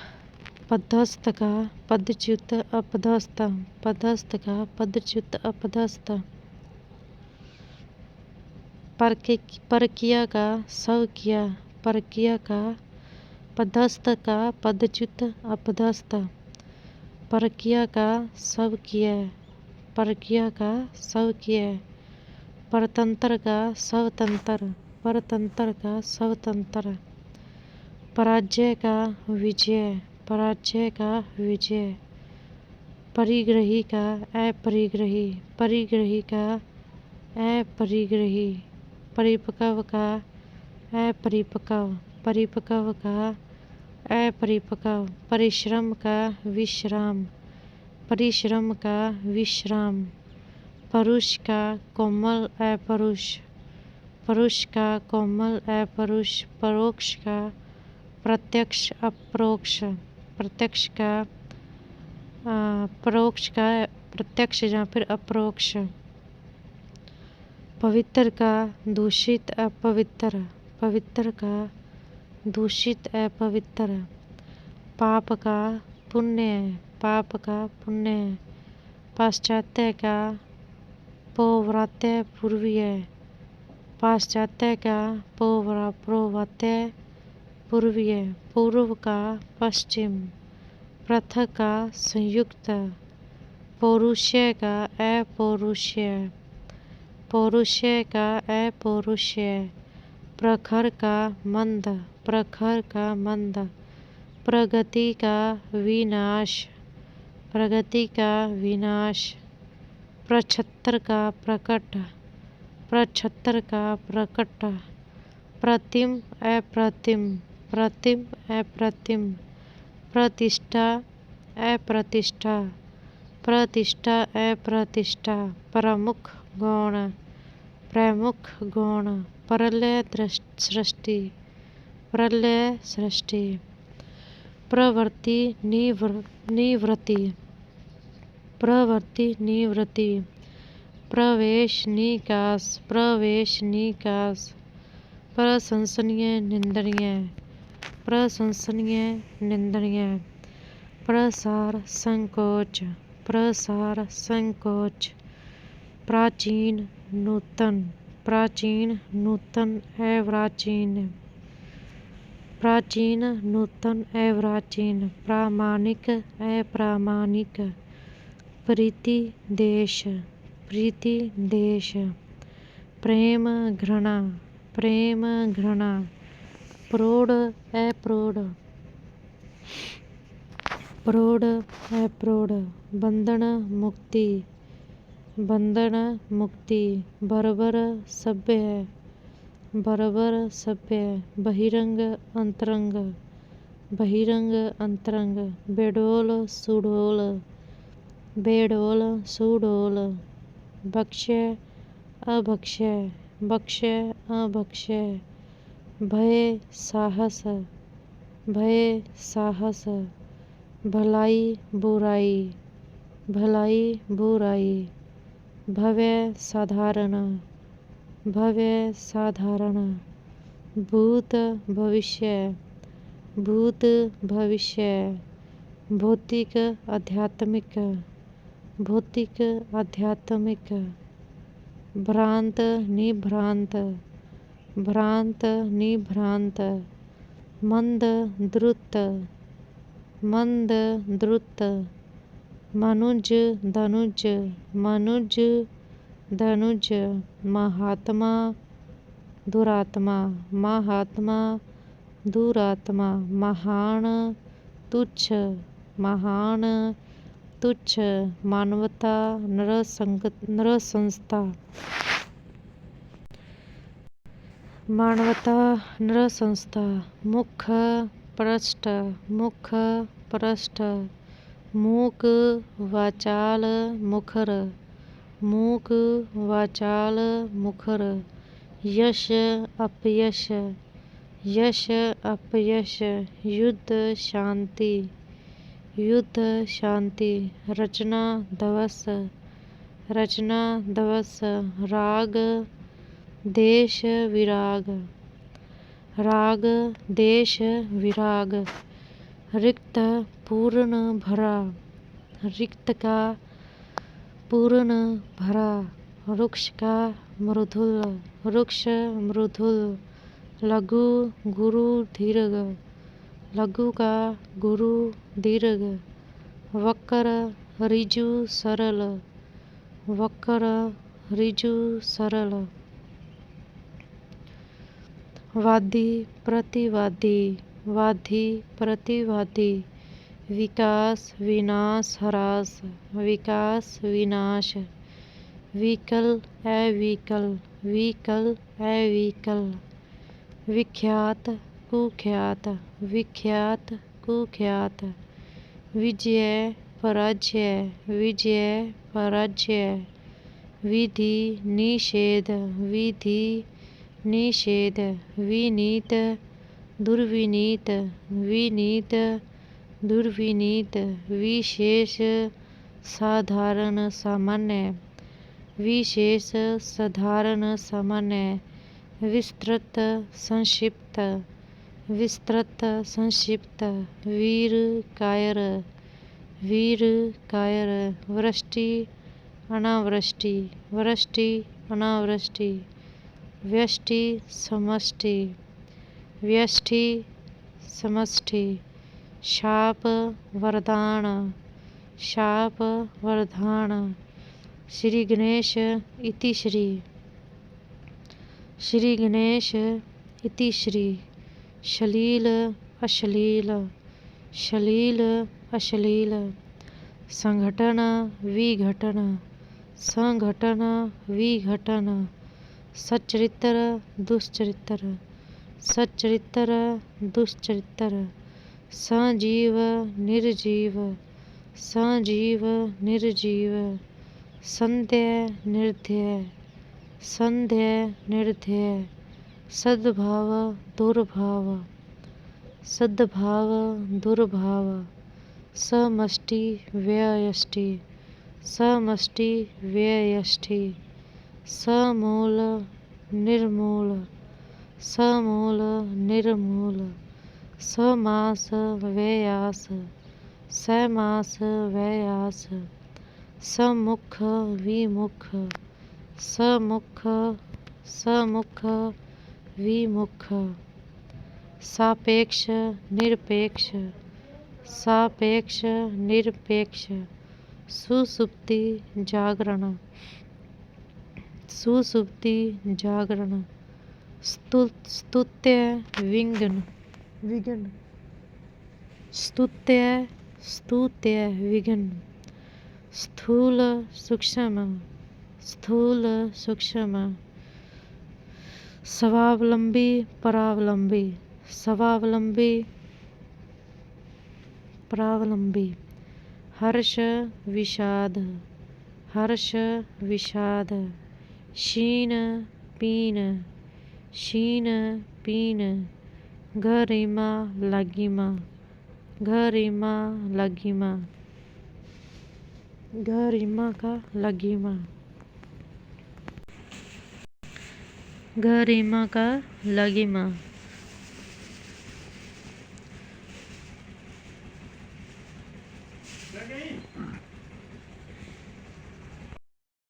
पदस्थ का पदच्युत अपदस्थ, पदस्थ का पदच्युत अपदस्थ, परकिया का स्वकिया, परकिया का पदस्थ का पदच्युत अपदस्थ, परकिया का स्वकीय, परकिया का स्वकीय, परतंत्र का स्वतंत्र, परतंत्र का स्वतंत्र, पराजय का विजय, पराजय का विजय, परिग्रही का अपरिग्रही, परिग्रही का अपरिग्रही, परिपक्व का अपरिपक्व, परिपक्व का अपरिपक्व, परिश्रम का विश्राम, परिश्रम का विश्राम, परुष का कोमल अपरुष, परुष का कोमल अपरुष, परोक्ष का प्रत्यक्ष अप्रोक्ष, प्रत्यक्ष का परोक्ष का प्रत्यक्ष या फिर अप्रोक्ष, पवित्र का दूषित अपवित्र, पवित्र का दूषित अपवित्र, पाप का पुण्य, पाप का पुण्य, पाश्चात्य का पौव्रात्य पूर्वीय, पाश्चात्य का पौव्रात्य पूर्वीय, पूर्व का पश्चिम, पृथक का संयुक्त, पौरुषय का अपौरुषय, पौरुषय का अपौरुषय, प्रखर का मंद, प्रखर का मंद, प्रगति का विनाश, प्रगति का विनाश, प्रछत्र का प्रकट, प्रछत्र का प्रकट, प्रतिम अप्रतिम, प्रतिम अप्रतिम, प्रतिष्ठा अप्रतिष्ठा, प्रतिष्ठा अप्रतिष्ठा, प्रमुख गौण, प्रमुख गौण, प्रलय सृष्टि, प्रलय सृष्टि, प्रवृत्ति निवृत्ति, प्रवृत्ति निवृत्ति, प्रवेश निकास, प्रवेश निकास, प्रशंसनीय निंदनीय, प्रशंसनीय निंदनीय, प्रसार संकोच, प्रसार संकोच, प्राचीन नूतन, प्राचीन नूतन अप्राचीन, प्राचीन नूतन अप्राचीन, प्रामाणिक अप्रामाणिक, प्रीति देश, प्रीति देश, प्रेम घृणा, प्रेम घृणा, प्रौढ़ अप्रौढ़, प्रौढ़ अप्रौढ़, बंधन मुक्ति, बंधन मुक्ति, बर्बर सभ्य, बर्बर सभ्य, बहिरंग अंतरंग, बहिरंग अंतरंग, बेडोल सुडोल, बेडोल सुडोल, भक्ष्य अभक्ष्य, भक्ष्य अभक्ष्य, भय साहस, भय साहस, भलाई बुराई, भलाई बुराई, भव्य साधारण, भव्य साधारण, भूत भविष्य, भूत भविष्य, भौतिक आध्यात्मिक, भौतिक आध्यात्मिक, भ्रांत निभ्रांत, भ्रांत निभ्रांत, मंद द्रुत, मंद द्रुत, मनुज धनुज, मनुज धनुज, महात्मा दुरात्मा, महात्मा दुरात्मा, महान तुच्छ, महान तुच्छ, मानवता नरसंस्था, मानवता नरसंस्था, मुख पृष्ठ, मुख पृष्ठ, मूक वाचाल मुखर, मूक वाचाल मुखर, यश अपयश, यश अपयश, युद्ध शांति, युद्ध शांति, रचना दिवस, रचना दिवस, राग देश विराग, राग देश विराग, रिक्त पूर्ण भरा, रिक्त का पूर्ण भरा, वृक्ष का मृदुल, वृक्ष मृदुल, लघु गुरु दीर्घ, लघु का गुरु दीर्घ, वक्र ऋजु सरल, वक्र ऋजु सरल, वादी प्रतिवादी, वादी प्रतिवादी, विकास विनाश ह्रास, विकास विनाश, विकल अविकल, विकल अविकल, विख्यात कुख्यात, विख्यात कुख्यात, विजय पराजय, विजय पराजय, विधि निषेध, विधि निषेध, विनीत दुर्विनीत, विनीत दुर्विनीत, विशेष साधारण सामान्य, विशेष साधारण सामान्य, विस्तृत संक्षिप्त, विस्तृत संक्षिप्त, वीर कायर, वीर कायर, वृष्टि अनावृष्टि, वृष्टि अनावृष्टि, व्यष्टि समष्टि, व्यष्टि समष्टि, शाप वरदान, शाप वरदान, श्री गणेश इति श्री, श्री गणेश इति श्री, श्लील अश्लील, श्लील अश्लील, संघटन विघटन, संघटन विघटन, सच्चरित्र दुश्चरित्र, सच्चरित्र दुश्चरित्र, सजीव निर्जीव, सजीव निर्जीव, संध्य निर्ध्यय, संध्य निर्ध्यय, सद्भाव दुर्भाव, सद्भाव दुर्भाव, समष्टि व्यष्टि, समष्टि व्यष्टि, समूल निर्मूल, समूल निर्मूल, समास व्ययास, समास व्ययास, सम्मुख विमुख, सम्मुख सम्मुख विमुख, सापेक्ष निरपेक्ष, सापेक्ष निरपेक्ष, सुसुप्ति जागरण, सुसुप्ति जागरण, स्तुत्य विघ्न, विघ्न, स्तुत्य स्तुत्य विघ्न, स्थूल सूक्ष्म, स्थूल सूक्ष्म, स्वावलंबी परावलंबी, स्वावलंबी परावलंबी, हर्ष विषाद, हर्ष विषाद, शीन पीन, शीन पीन, गरिमा लगिमा, गरिमा लगिमा, गरिमा का लगिमा, गरिमा का लगिमा,